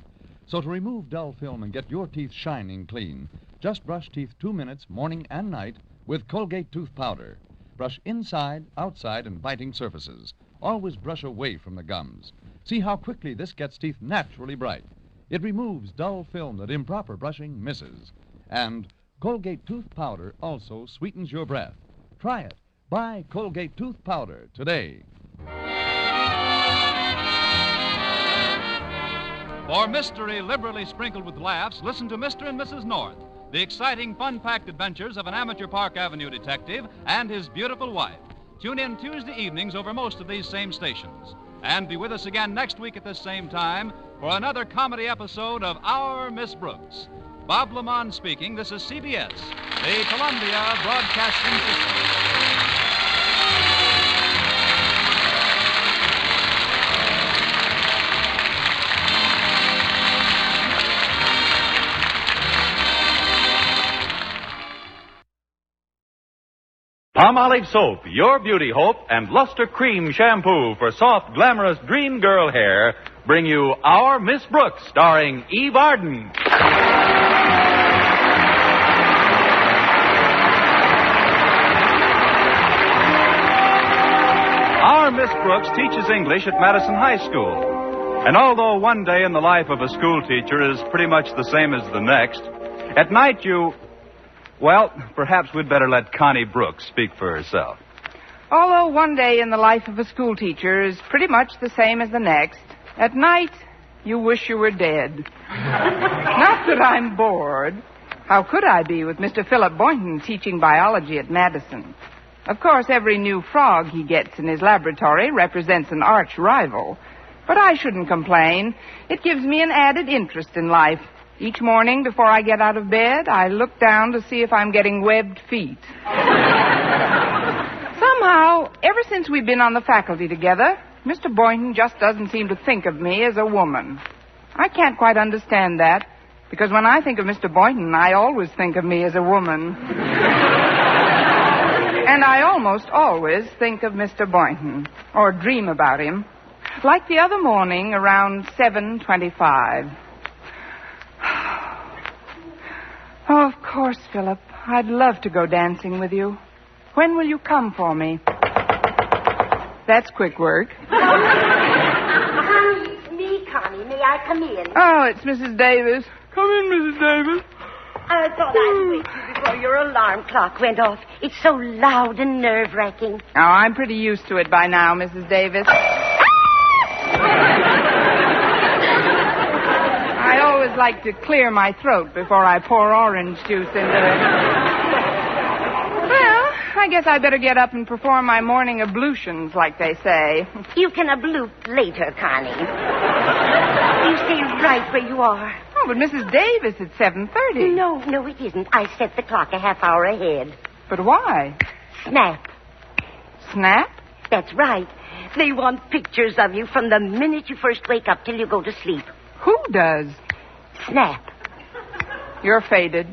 So to remove dull film and get your teeth shining clean, just brush teeth 2 minutes morning and night with Colgate tooth powder. Brush inside, outside, and biting surfaces. Always brush away from the gums. See how quickly this gets teeth naturally bright. It removes dull film that improper brushing misses. And Colgate tooth powder also sweetens your breath. Try it. Buy Colgate tooth powder today. For mystery liberally sprinkled with laughs, listen to Mr. and Mrs. North, the exciting, fun-packed adventures of an amateur Park Avenue detective and his beautiful wife. Tune in Tuesday evenings over most of these same stations. And be with us again next week at this same time for another comedy episode of Our Miss Brooks. Bob Lamont speaking. This is CBS, the Columbia Broadcasting System. Palmolive Soap, your beauty hope, and Luster Cream Shampoo for soft, glamorous dream girl hair bring you Our Miss Brooks, starring Eve Arden. Our Miss Brooks teaches English at Madison High School. And although one day in the life of a school teacher is pretty much the same as the next, at night well, perhaps we'd better let Connie Brooks speak for herself. Although one day in the life of a school teacher is pretty much the same as the next, at night you wish you were dead. Not that I'm bored. How could I be with Mr. Philip Boynton teaching biology at Madison? Of course, every new frog he gets in his laboratory represents an arch rival. But I shouldn't complain. It gives me an added interest in life. Each morning before I get out of bed, I look down to see if I'm getting webbed feet. Somehow, ever since we've been on the faculty together, Mr. Boynton just doesn't seem to think of me as a woman. I can't quite understand that, because when I think of Mr. Boynton, I always think of me as a woman. And I almost always think of Mr. Boynton, or dream about him. Like the other morning, around 7:25. Oh, of course, Philip. I'd love to go dancing with you. When will you come for me? That's quick work. Connie, it's me, Connie. May I come in? Oh, it's Mrs. Davis. Come in, Mrs. Davis. I thought I'd wake you before your alarm clock went off. It's so loud and nerve-wracking. Oh, I'm pretty used to it by now, Mrs. Davis. I always like to clear my throat before I pour orange juice into it. Well, I guess I better get up and perform my morning ablutions, like they say. You can ablute later, Connie. You stay right where you are. Oh, but Mrs. Davis, it's 7:30. No, it isn't. I set the clock a half hour ahead. But why? Snap. Snap? That's right. They want pictures of you from the minute you first wake up till you go to sleep. Who does? Snap. You're faded.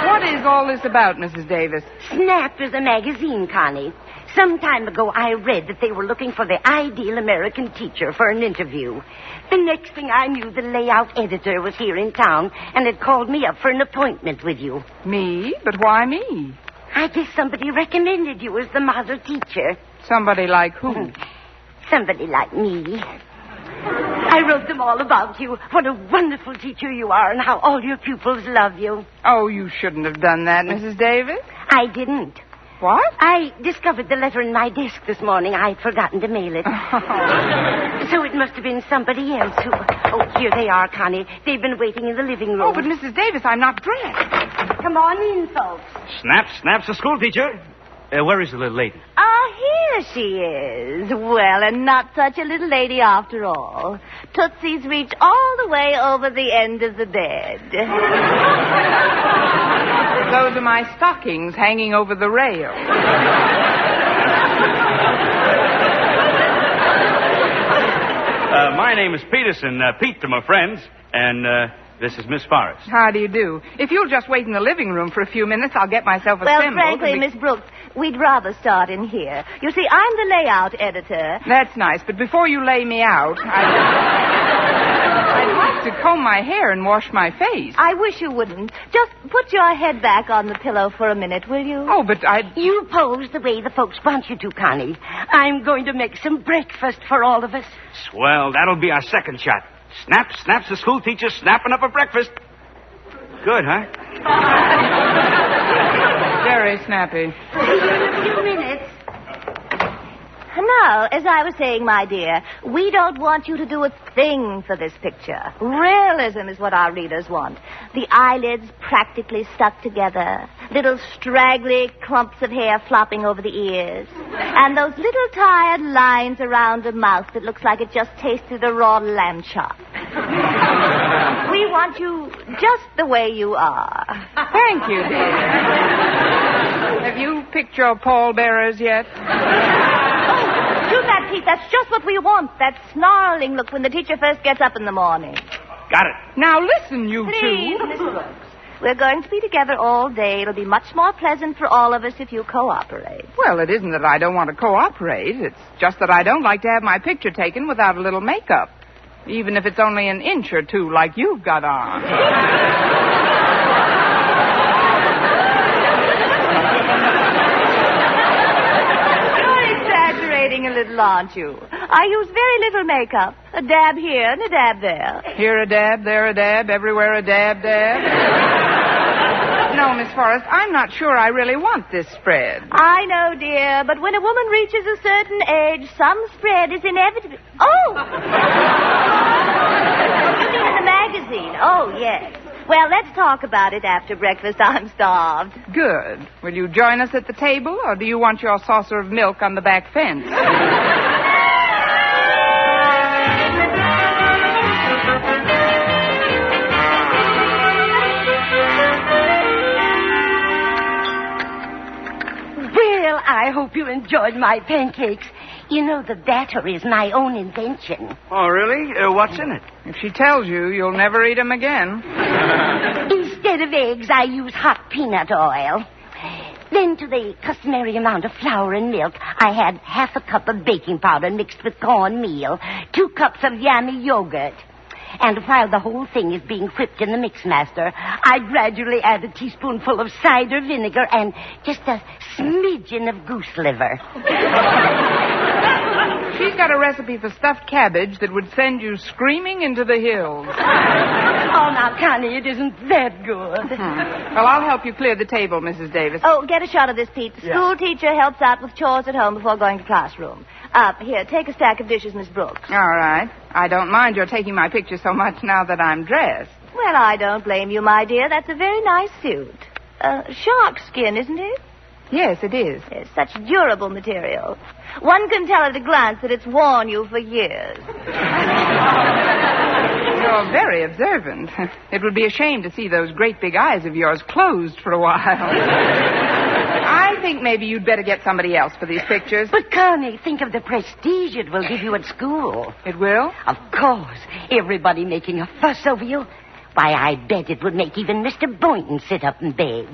What is all this about, Mrs. Davis? Snap is a magazine, Connie. Some time ago, I read that they were looking for the ideal American teacher for an interview. The next thing I knew, the layout editor was here in town and had called me up for an appointment with you. Me? But why me? I guess somebody recommended you as the model teacher. Somebody like who? Somebody like me. I wrote them all about you. What a wonderful teacher you are and how all your pupils love you. Oh, you shouldn't have done that, Mrs. Davis. I didn't. What? I discovered the letter in my desk this morning. I had forgotten to mail it. So it must have been somebody else who... Oh, here they are, Connie. They've been waiting in the living room. Oh, but Mrs. Davis, I'm not dressed. Come on in, folks. Snap's the school teacher. Where is the little lady? Ah, here she is. Well, and not such a little lady after all. Tootsie's reached all the way over the end of the bed. Those are my stockings hanging over the rail. My name is Peterson. Pete to my friends. And this is Miss Forrest. How do you do? If you'll just wait in the living room for a few minutes, I'll get myself Well, assembled. frankly, Miss Brooks, we'd rather start in here. You see, I'm the layout editor. That's nice, but before you lay me out, I'd like to comb my hair and wash my face. I wish you wouldn't. Just put your head back on the pillow for a minute, will you? Oh, but You pose the way the folks want you to, Connie. I'm going to make some breakfast for all of us. Swell, that'll be our second shot. Snap's the school teacher snapping up a breakfast. Good, huh? Very snappy. See you in a few minutes. Now, as I was saying, my dear, we don't want you to do a thing for this picture. Realism is what our readers want. The eyelids practically stuck together, little straggly clumps of hair flopping over the ears, and those little tired lines around a mouth that looks like it just tasted a raw lamb chop. We want you just the way you are. Thank you, dear. Have you picked your pallbearers yet? Do that, Pete. That's just what we want. That snarling look when the teacher first gets up in the morning. Got it. Now listen, you Please, two. Miss Brooks. We're going to be together all day. It'll be much more pleasant for all of us if you cooperate. Well, it isn't that I don't want to cooperate. It's just that I don't like to have my picture taken without a little makeup. Even if it's only an inch or two like you've got on. A little, aren't you? I use very little makeup. A dab here and a dab there. Here a dab, there a dab, everywhere a dab. No, Miss Forrest, I'm not sure I really want this spread. I know, dear, but when a woman reaches a certain age, some spread is inevitable. Oh! You mean in the magazine? Oh, yes. Well, let's talk about it after breakfast. I'm starved. Good. Will you join us at the table, or do you want your saucer of milk on the back fence? Well, I hope you enjoyed my pancakes. You know, the batter is my own invention. Oh, really? What's in it? If she tells you, you'll never eat them again. Instead of eggs, I use hot peanut oil. Then to the customary amount of flour and milk, I had half a cup of baking powder mixed with cornmeal, 2 cups of yummy yogurt. And while the whole thing is being whipped in the mixmaster, I gradually add a teaspoonful of cider vinegar and just a smidgen of goose liver. She's got a recipe for stuffed cabbage that would send you screaming into the hills. Oh, now, Connie, it isn't that good. Well, I'll help you clear the table, Mrs. Davis. Oh, get a shot of this, Pete. The school teacher helps out with chores at home before going to classroom. Here, take a stack of dishes, Miss Brooks. All right. I don't mind your taking my picture so much now that I'm dressed. Well, I don't blame you, my dear. That's a very nice suit. Shark skin, isn't it? Yes, it is. It's such durable material. One can tell at a glance that it's worn you for years. You're very observant. It would be a shame to see those great big eyes of yours closed for a while. I think maybe you'd better get somebody else for these pictures. But, Connie, think of the prestige it will give you at school. It will? Of course. Everybody making a fuss over you. Why, I bet it would make even Mr. Boynton sit up and beg.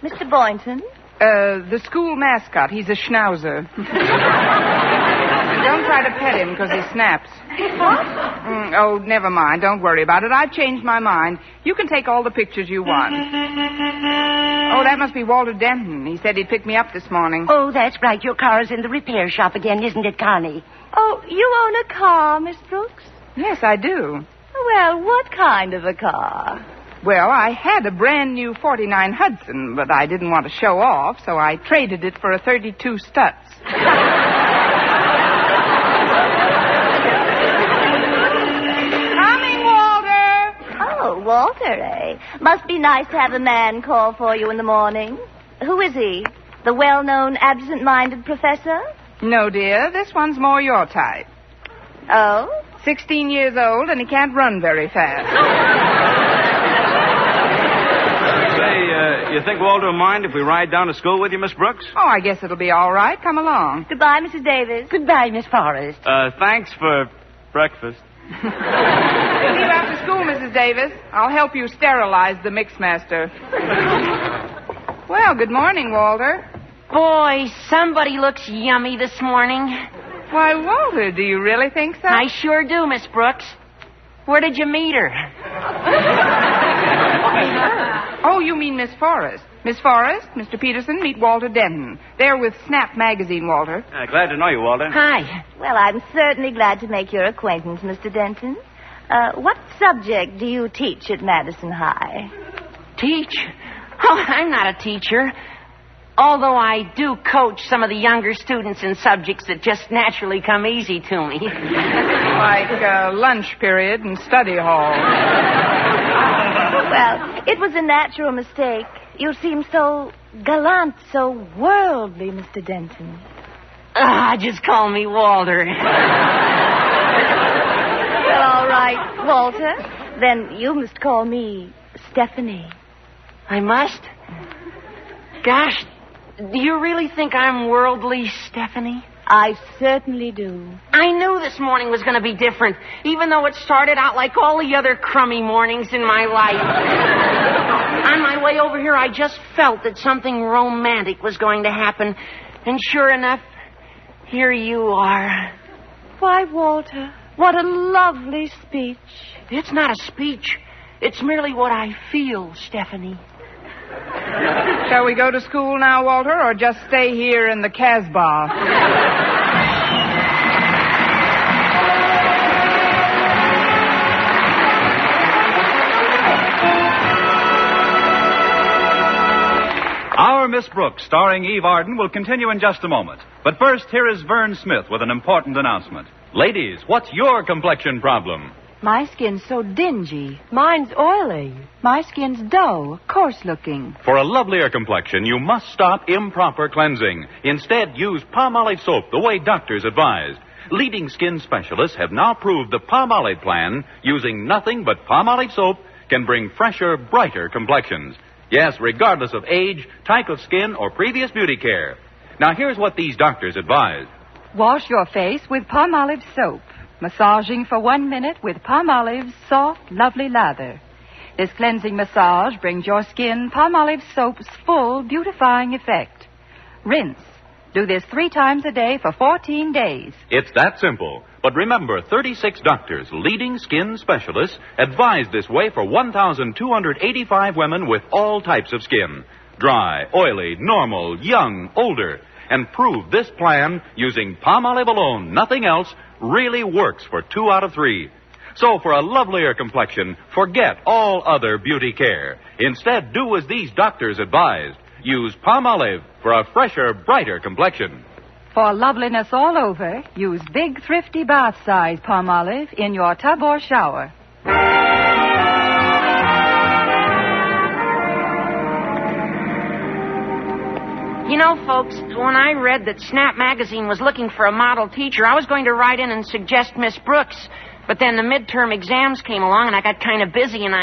Mr. Boynton? The school mascot. He's a schnauzer. Don't try to pet him because he snaps. What? Oh, never mind. Don't worry about it. I've changed my mind. You can take all the pictures you want. Oh, that must be Walter Denton. He said he'd pick me up this morning. Oh, that's right. Your car is in the repair shop again, isn't it, Connie? Oh, you own a car, Miss Brooks? Yes, I do. Well, what kind of a car? Well, I had a brand new 49 Hudson, but I didn't want to show off, so I traded it for a 32 Stutz. Coming, Walter! Oh, Walter, eh? Must be nice to have a man call for you in the morning. Who is he? The well-known absent-minded professor? No, dear. This one's more your type. Oh? 16 years old, and he can't run very fast. You think Walter will mind if we ride down to school with you, Miss Brooks? Oh, I guess it'll be all right. Come along. Goodbye, Mrs. Davis. Goodbye, Miss Forrest. Thanks for breakfast. See you after school, Mrs. Davis. I'll help you sterilize the mixmaster. Well, good morning, Walter. Boy, somebody looks yummy this morning. Why, Walter, do you really think so? I sure do, Miss Brooks. Where did you meet her? Oh, you mean Miss Forrest. Miss Forrest, Mr. Peterson, meet Walter Denton. They're with Snap magazine, Walter. Glad to know you, Walter. Hi. Well, I'm certainly glad to make your acquaintance, Mr. Denton. What subject do you teach at Madison High? Teach? Oh, I'm not a teacher. Although I do coach some of the younger students in subjects that just naturally come easy to me. Like lunch period and study hall. Well, it was a natural mistake. You seem so gallant, so worldly, Mr. Denton. Just call me Walter. Well, all right, Walter. Then you must call me Stephanie. I must? Gosh, do you really think I'm worldly, Stephanie? I certainly do. I knew this morning was going to be different, even though it started out like all the other crummy mornings in my life. On my way over here, I just felt that something romantic was going to happen. And sure enough, here you are. Why, Walter, what a lovely speech. It's not a speech. It's merely what I feel, Stephanie. Shall we go to school now, Walter, or just stay here in the Casbah? Our Miss Brooks, starring Eve Arden, will continue in just a moment. But first, here is Vern Smith with an important announcement. Ladies, what's your complexion problem? My skin's so dingy. Mine's oily. My skin's dull, coarse-looking. For a lovelier complexion, you must stop improper cleansing. Instead, use Palmolive soap the way doctors advised. Leading skin specialists have now proved the Palmolive plan, using nothing but Palmolive soap, can bring fresher, brighter complexions. Yes, regardless of age, type of skin, or previous beauty care. Now, here's what these doctors advise. Wash your face with Palmolive soap. Massaging for 1 minute with Palmolive's soft, lovely lather. This cleansing massage brings your skin Palmolive soap's full beautifying effect. Rinse. Do this 3 times a day for 14 days. It's that simple. But remember, 36 doctors, leading skin specialists, advise this way for 1,285 women with all types of skin. Dry, oily, normal, young, older. And prove this plan, using Palmolive alone, nothing else, really works for 2 out of 3. So for a lovelier complexion, forget all other beauty care. Instead, do as these doctors advised. Use Palmolive for a fresher, brighter complexion. For loveliness all over, use big, thrifty bath-size Palmolive in your tub or shower. You know, folks, when I read that Snap Magazine was looking for a model teacher, I was going to write in and suggest Miss Brooks. But then the midterm exams came along, and I got kind of busy, and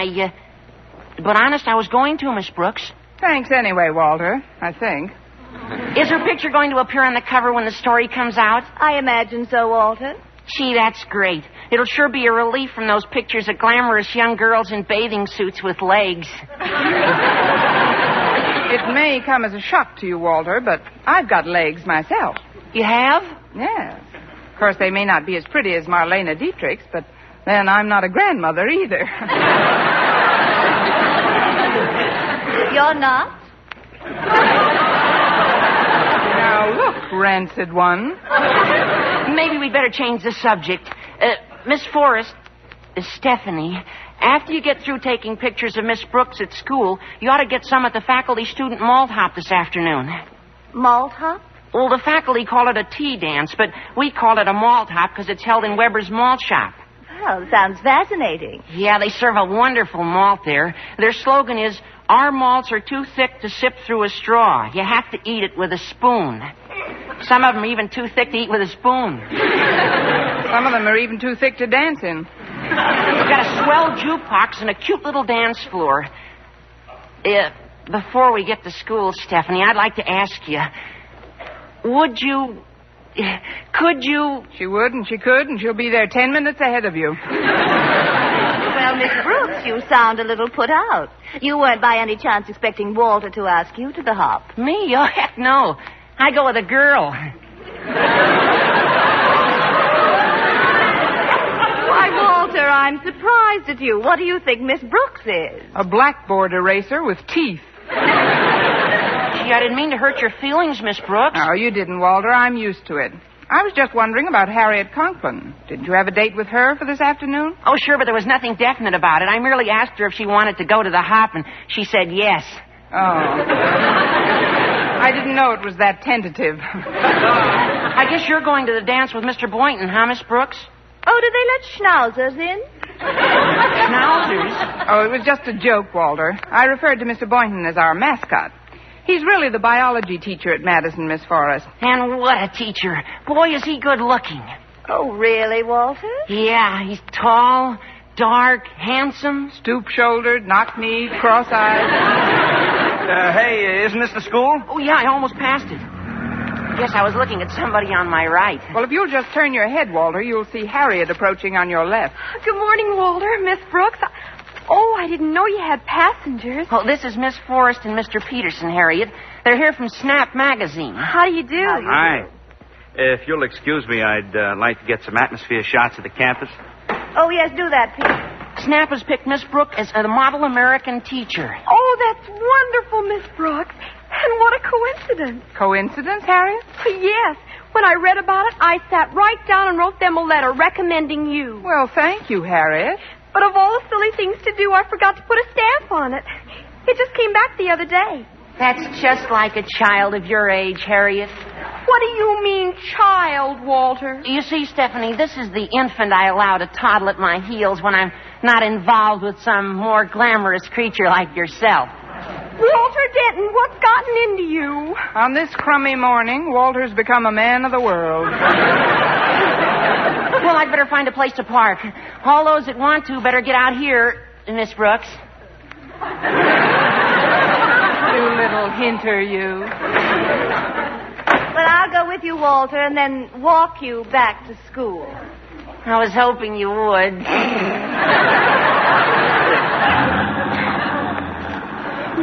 But honest, I was going to, Miss Brooks. Thanks anyway, Walter, I think. Is her picture going to appear on the cover when the story comes out? I imagine so, Walter. Gee, that's great. It'll sure be a relief from those pictures of glamorous young girls in bathing suits with legs. It may come as a shock to you, Walter, but I've got legs myself. You have? Yes. Of course, they may not be as pretty as Marlene Dietrich's, but then I'm not a grandmother either. You're not? Now, look, rancid one. Maybe we'd better change the subject. Miss Forrest, Stephanie, after you get through taking pictures of Miss Brooks at school, you ought to get some at the faculty-student malt hop this afternoon. Malt hop? Well, the faculty call it a tea dance, but we call it a malt hop because it's held in Weber's malt shop. Well, sounds fascinating. Yeah, they serve a wonderful malt there. Their slogan is, "Our malts are too thick to sip through a straw. You have to eat it with a spoon." Some of them are even too thick to eat with a spoon. Some of them are even too thick to dance in. We've got a swell jukebox and a cute little dance floor. Before we get to school, Stephanie, I'd like to ask you, could you... She would and she could, and she'll be there 10 minutes ahead of you. Well, Miss Brooks, you sound a little put out. You weren't by any chance expecting Walter to ask you to the hop. Me? Oh, heck no. I go with a girl. Why, Walter, I'm surprised at you. What do you think Miss Brooks is? A blackboard eraser with teeth. Gee, I didn't mean to hurt your feelings, Miss Brooks. No, you didn't, Walter. I'm used to it. I was just wondering about Harriet Conklin. Didn't you have a date with her for this afternoon? Oh, sure, but there was nothing definite about it. I merely asked her if she wanted to go to the hop, and she said yes. Oh. I didn't know it was that tentative. I guess you're going to the dance with Mr. Boynton, huh, Miss Brooks? Oh, did they let schnauzers in? Schnauzers? Oh, it was just a joke, Walter. I referred to Mr. Boynton as our mascot. He's really the biology teacher at Madison, Miss Forrest. And what a teacher. Boy, is he good looking. Oh, really, Walter? Yeah, he's tall, dark, handsome. Stoop-shouldered, knock-kneed, cross-eyed. Hey, isn't this the school? Oh, yeah, I almost passed it. Yes, I was looking at somebody on my right. Well, if you'll just turn your head, Walter, you'll see Harriet approaching on your left. Good morning, Walter. Miss Brooks. Oh, I didn't know you had passengers. Oh, this is Miss Forrest and Mr. Peterson, Harriet. They're here from Snap Magazine. How do you do? Hi. If you'll excuse me, I'd like to get some atmosphere shots of the campus. Oh, yes, do that, Pete. Snap has picked Miss Brooks as the model American teacher. Oh, that's wonderful, Miss Brooks. And what a coincidence. Coincidence, Harriet? Yes. When I read about it, I sat right down and wrote them a letter recommending you. Well, thank you, Harriet. But of all the silly things to do, I forgot to put a stamp on it. It just came back the other day. That's just like a child of your age, Harriet. What do you mean, child, Walter? You see, Stephanie, this is the infant I allow to toddle at my heels when I'm not involved with some more glamorous creature like yourself. Walter Denton, what's gotten into you? On this crummy morning, Walter's become a man of the world. Well, I'd better find a place to park. All those that want to better get out here, Miss Brooks. You little hinter, you. Well, I'll go with you, Walter, and then walk you back to school. I was hoping you would.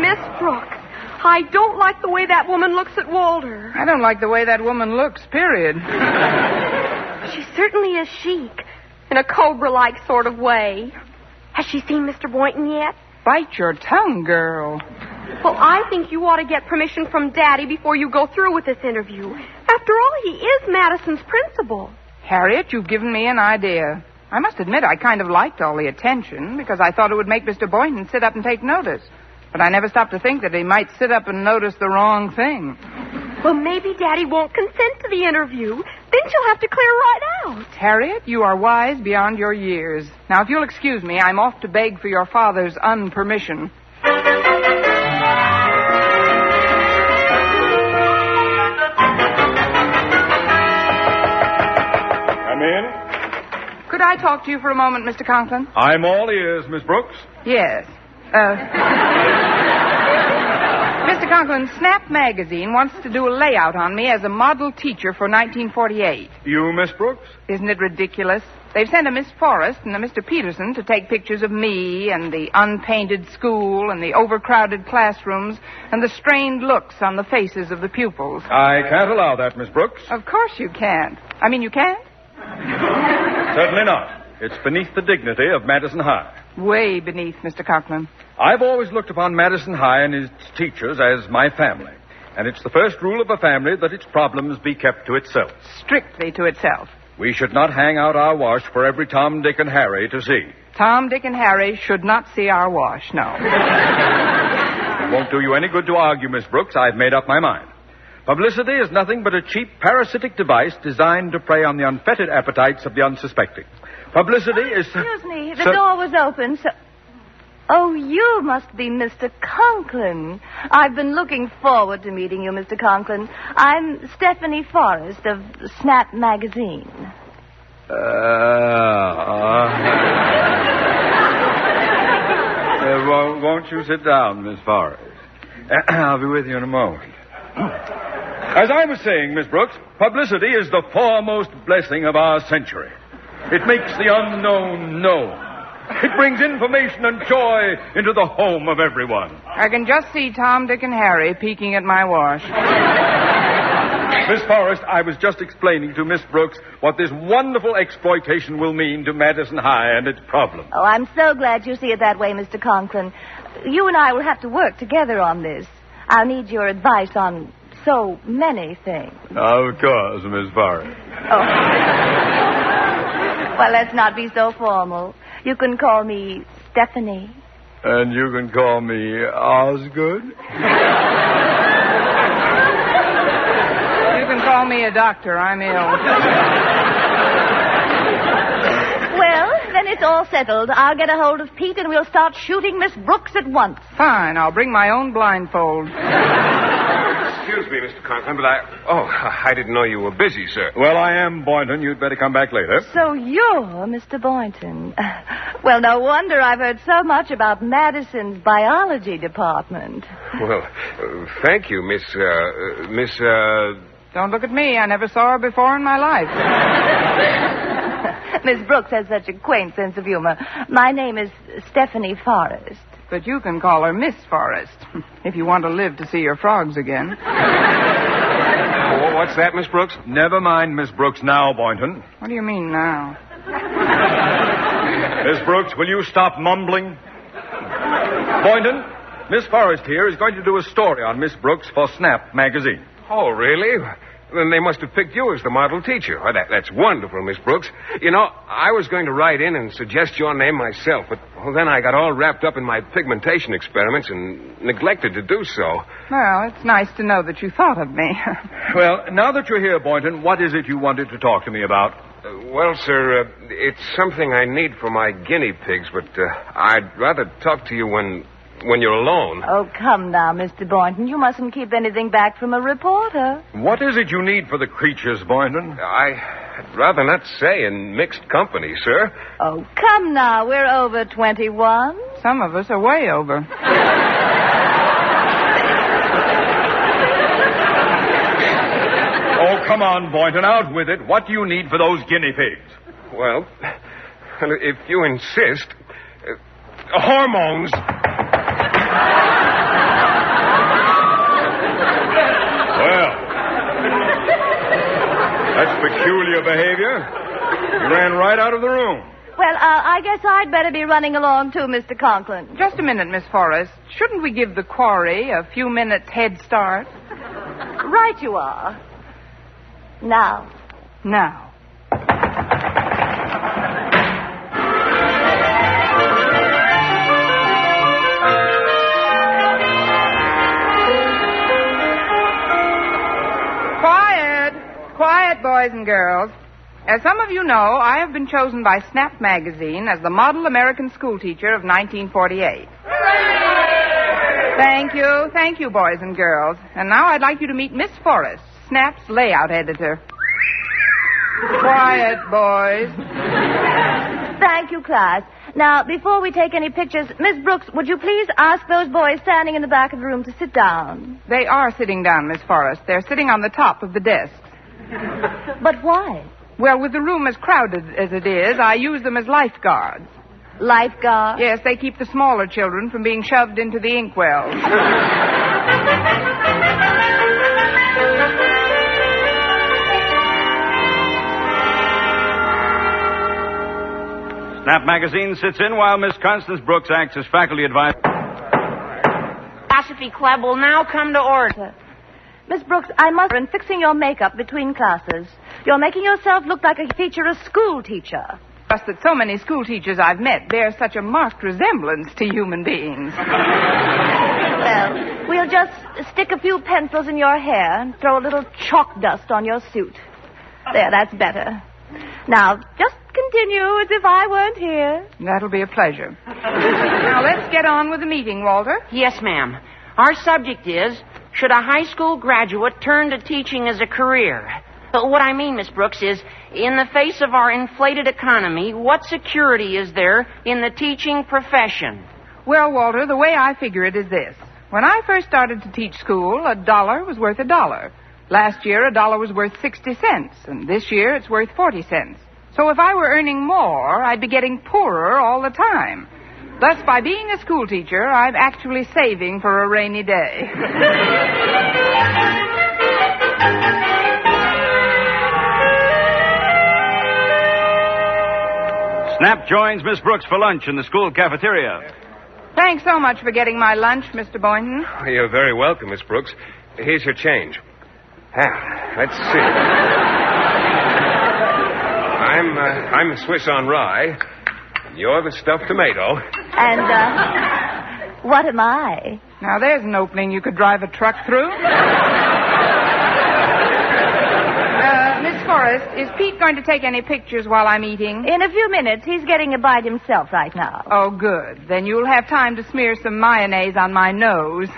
Miss Brooks, I don't like the way that woman looks at Walter. I don't like the way that woman looks, period. She certainly is chic, in a cobra-like sort of way. Has she seen Mr. Boynton yet? Bite your tongue, girl. Well, I think you ought to get permission from Daddy before you go through with this interview. After all, he is Madison's principal. Harriet, you've given me an idea. I must admit I kind of liked all the attention because I thought it would make Mr. Boynton sit up and take notice. But I never stopped to think that he might sit up and notice the wrong thing. Well, maybe Daddy won't consent to the interview. Then she'll have to clear right out. Harriet, you are wise beyond your years. Now, if you'll excuse me, I'm off to beg for your father's unpermission. Come in. Could I talk to you for a moment, Mr. Conklin? I'm all ears, Miss Brooks. Yes. Mr. Conklin, Snap Magazine wants to do a layout on me as a model teacher for 1948. You, Miss Brooks? Isn't it ridiculous? They've sent a Miss Forrest and a Mr. Peterson to take pictures of me and the unpainted school and the overcrowded classrooms and the strained looks on the faces of the pupils. I can't allow that, Miss Brooks. Of course you can't. I mean, you can't? Certainly not. It's beneath the dignity of Madison High. Way beneath, Mr. Conklin. I've always looked upon Madison High and its teachers as my family. And it's the first rule of a family that its problems be kept to itself. Strictly to itself. We should not hang out our wash for every Tom, Dick, and Harry to see. Tom, Dick, and Harry should not see our wash, no. It won't do you any good to argue, Miss Brooks. I've made up my mind. Publicity is nothing but a cheap parasitic device designed to prey on the unfettered appetites of the unsuspecting. Publicity is... Excuse me, the door was open, so... Oh, you must be Mr. Conklin. I've been looking forward to meeting you, Mr. Conklin. I'm Stephanie Forrest of Snap Magazine. Won't you sit down, Miss Forrest? I'll be with you in a moment. As I was saying, Miss Brooks, publicity is the foremost blessing of our century. It makes the unknown known. It brings information and joy into the home of everyone. I can just see Tom, Dick, and Harry peeking at my wash. Miss Forrest, I was just explaining to Miss Brooks what this wonderful exploitation will mean to Madison High and its problems. Oh, I'm so glad you see it that way, Mr. Conklin. You and I will have to work together on this. I'll need your advice on so many things. Of course, Miss Forrest. Oh. Well, let's not be so formal. You can call me Stephanie. And you can call me Osgood. You can call me a doctor. I'm ill. Well, then it's all settled. I'll get a hold of Pete and we'll start shooting Miss Brooks at once. Fine. I'll bring my own blindfold. Excuse me, Mr. Conklin, but I didn't know you were busy, sir. Well, I am, Boynton. You'd better come back later. So you're Mr. Boynton. Well, no wonder I've heard so much about Madison's biology department. Well, thank you, Miss... Don't look at me. I never saw her before in my life. Miss Brooks has such a quaint sense of humor. My name is Stephanie Forrest. But you can call her Miss Forrest, if you want to live to see your frogs again. Oh, what's that, Miss Brooks? Never mind Miss Brooks now, Boynton. What do you mean now? Miss Brooks, will you stop mumbling? Boynton, Miss Forrest here is going to do a story on Miss Brooks for Snap magazine. Oh, really? Then they must have picked you as the model teacher. Oh, that's wonderful, Miss Brooks. You know, I was going to write in and suggest your name myself, but then I got all wrapped up in my pigmentation experiments and neglected to do so. Well, it's nice to know that you thought of me. Well, now that you're here, Boynton, what is it you wanted to talk to me about? Well, sir, it's something I need for my guinea pigs, but I'd rather talk to you when you're alone. Oh, come now, Mr. Boynton. You mustn't keep anything back from a reporter. What is it you need for the creatures, Boynton? I'd rather not say in mixed company, sir. Oh, come now. We're over 21. Some of us are way over. Oh, come on, Boynton, out with it. What do you need for those guinea pigs? Well, if you insist, hormones. Well, that's peculiar behavior. You ran right out of the room. Well, I guess I'd better be running along too, Mr. Conklin. Just a minute, Miss Forrest. Shouldn't we give the quarry a few minutes head start? Right you are. Now. Quiet, boys and girls. As some of you know, I have been chosen by Snap magazine as the model American schoolteacher of 1948. Thank you, boys and girls. And now I'd like you to meet Miss Forrest, Snap's layout editor. Quiet, boys. Thank you, class. Now, before we take any pictures, Miss Brooks, would you please ask those boys standing in the back of the room to sit down? They are sitting down, Miss Forrest. They're sitting on the top of the desks. But why? Well, with the room as crowded as it is, I use them as lifeguards. Lifeguards? Yes, they keep the smaller children from being shoved into the inkwells. Snap magazine sits in while Miss Constance Brooks acts as faculty advisor. Philosophy Club will now come to order. Miss Brooks, I must be fixing your makeup between classes. You're making yourself look like a feature school teacher. Just that so many school teachers I've met bear such a marked resemblance to human beings. Well, we'll just stick a few pencils in your hair and throw a little chalk dust on your suit. There, that's better. Now, just continue as if I weren't here. That'll be a pleasure. Now, let's get on with the meeting, Walter. Yes, ma'am. Our subject is, should a high school graduate turn to teaching as a career? But what I mean, Miss Brooks, is in the face of our inflated economy, what security is there in the teaching profession? Well, Walter, the way I figure it is this. When I first started to teach school, $1 was worth $1. Last year, $1 was worth 60 cents, and this year it's worth 40 cents. So if I were earning more, I'd be getting poorer all the time. Thus, by being a school teacher, I'm actually saving for a rainy day. Snap joins Miss Brooks for lunch in the school cafeteria. Thanks so much for getting my lunch, Mr. Boynton. You're very welcome, Miss Brooks. Here's your change. Let's see. I'm the Swiss on rye. You're the stuffed tomato. And, what am I? Now, there's an opening you could drive a truck through. Miss Forrest, is Pete going to take any pictures while I'm eating? In a few minutes. He's getting a bite himself right now. Oh, good. Then you'll have time to smear some mayonnaise on my nose.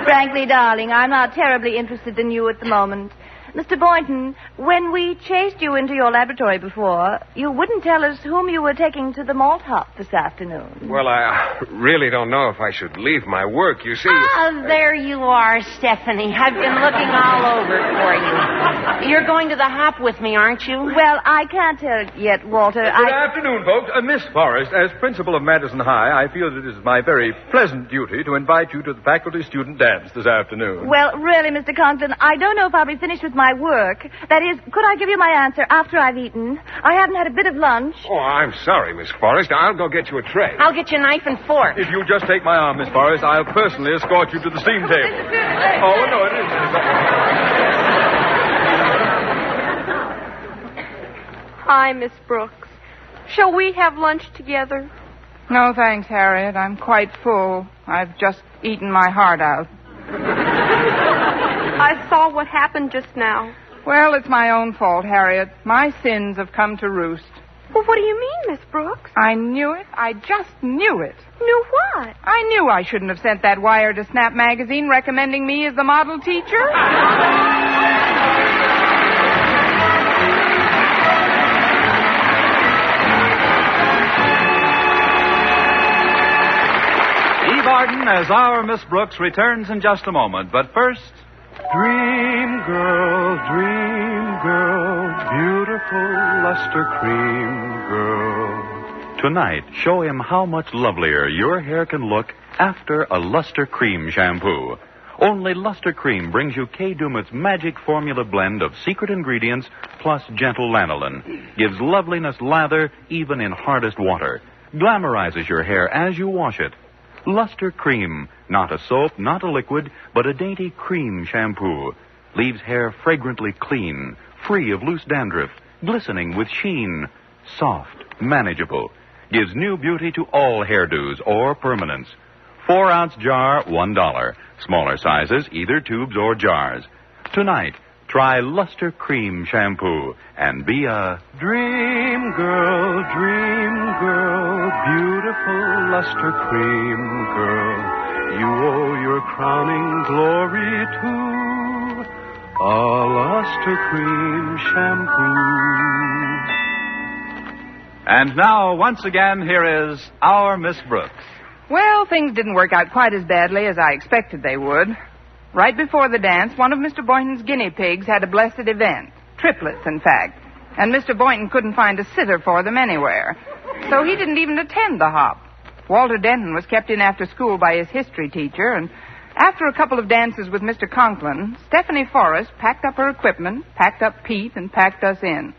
Frankly, darling, I'm not terribly interested in you at the moment. Mr. Boynton, when we chased you into your laboratory before, you wouldn't tell us whom you were taking to the malt hop this afternoon. Well, I really don't know if I should leave my work. You see... Oh, there you are, Stephanie. I've been looking all over for you. You're going to the hop with me, aren't you? Well, I can't tell yet, Walter. Good afternoon, folks. Miss Forrest, as principal of Madison High, I feel that it is my very pleasant duty to invite you to the faculty-student dance this afternoon. Well, really, Mr. Conklin, I don't know if I'll be finished with my work. That is, could I give you my answer after I've eaten? I haven't had a bit of lunch. Oh, I'm sorry, Miss Forrest. I'll go get you a tray. I'll get you a knife and fork. If you'll just take my arm, Miss Forrest, I'll personally escort you to the steam table. Oh, no, it isn't. Hi, Miss Brooks. Shall we have lunch together? No, thanks, Harriet. I'm quite full. I've just eaten my heart out. I saw what happened just now. Well, it's my own fault, Harriet. My sins have come to roost. Well, what do you mean, Miss Brooks? I knew it. I just knew it. Knew what? I knew I shouldn't have sent that wire to Snap Magazine recommending me as the model teacher. Eve Arden as our Miss Brooks returns in just a moment. But first... Dream girl, beautiful luster cream girl. Tonight, show him how much lovelier your hair can look after a Luster Cream shampoo. Only Luster Cream brings you Kay Dumit's magic formula blend of secret ingredients plus gentle lanolin. Gives loveliness lather even in hardest water. Glamorizes your hair as you wash it. Luster Cream, not a soap, not a liquid, but a dainty cream shampoo. Leaves hair fragrantly clean, free of loose dandruff, glistening with sheen, soft, manageable. Gives new beauty to all hairdos or permanents. 4-ounce jar, $1. Smaller sizes, either tubes or jars. Tonight, try Luster Cream shampoo and be a Dream girl, beautiful luster cream girl. You owe your crowning glory to a luster cream shampoo. And now, once again, here is our Miss Brooks. Well, things didn't work out quite as badly as I expected they would. Right before the dance, one of Mr. Boynton's guinea pigs had a blessed event. Triplets, in fact. And Mr. Boynton couldn't find a sitter for them anywhere. So he didn't even attend the hop. Walter Denton was kept in after school by his history teacher, and after a couple of dances with Mr. Conklin, Stephanie Forrest packed up her equipment, packed up Pete, and packed us in.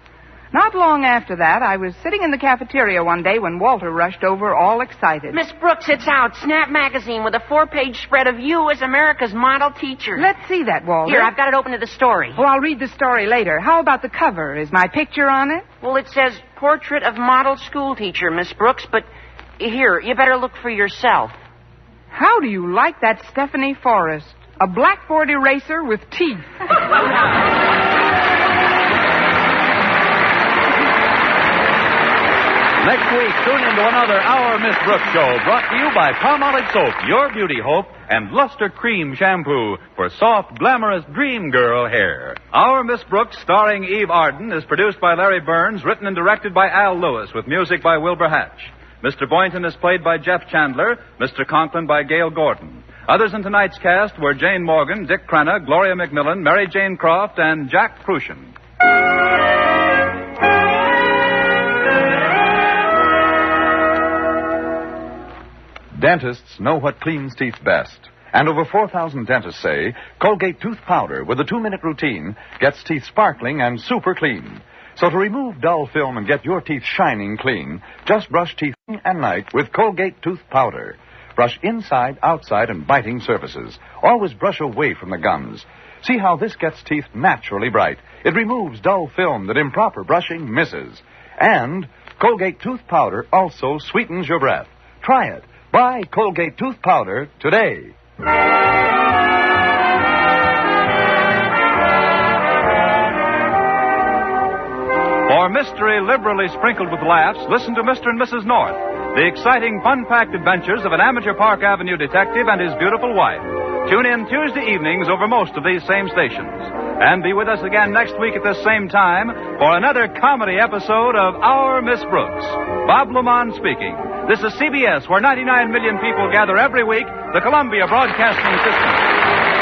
Not long after that, I was sitting in the cafeteria one day when Walter rushed over all excited. Miss Brooks, it's out. Snap Magazine with a 4-page spread of you as America's model teacher. Let's see that, Walter. Here, I've got it open to the story. Oh, I'll read the story later. How about the cover? Is my picture on it? Well, it says Portrait of Model School Teacher, Miss Brooks, but here, you better look for yourself. How do you like that Stephanie Forrest? A blackboard eraser with teeth. Next week, tune into another Our Miss Brooks show brought to you by Palmolive Soap, your beauty hope, and Luster Cream Shampoo for soft, glamorous dream girl hair. Our Miss Brooks, starring Eve Arden, is produced by Larry Burns, written and directed by Al Lewis, with music by Wilbur Hatch. Mr. Boynton is played by Jeff Chandler, Mr. Conklin by Gail Gordon. Others in tonight's cast were Jane Morgan, Dick Crenna, Gloria McMillan, Mary Jane Croft, and Jack Crucian. Dentists know what cleans teeth best. And over 4,000 dentists say Colgate tooth powder with a 2-minute routine gets teeth sparkling and super clean. So to remove dull film and get your teeth shining clean, just brush teeth and night with Colgate tooth powder. Brush inside, outside, and biting surfaces. Always brush away from the gums. See how this gets teeth naturally bright. It removes dull film that improper brushing misses. And Colgate tooth powder also sweetens your breath. Try it. Buy Colgate tooth powder today. For mystery liberally sprinkled with laughs, listen to Mr. and Mrs. North, the exciting, fun-packed adventures of an amateur Park Avenue detective and his beautiful wife. Tune in Tuesday evenings over most of these same stations. And be with us again next week at this same time for another comedy episode of Our Miss Brooks. Bob Lamont speaking. This is CBS, where 99 million people gather every week, the Columbia Broadcasting System.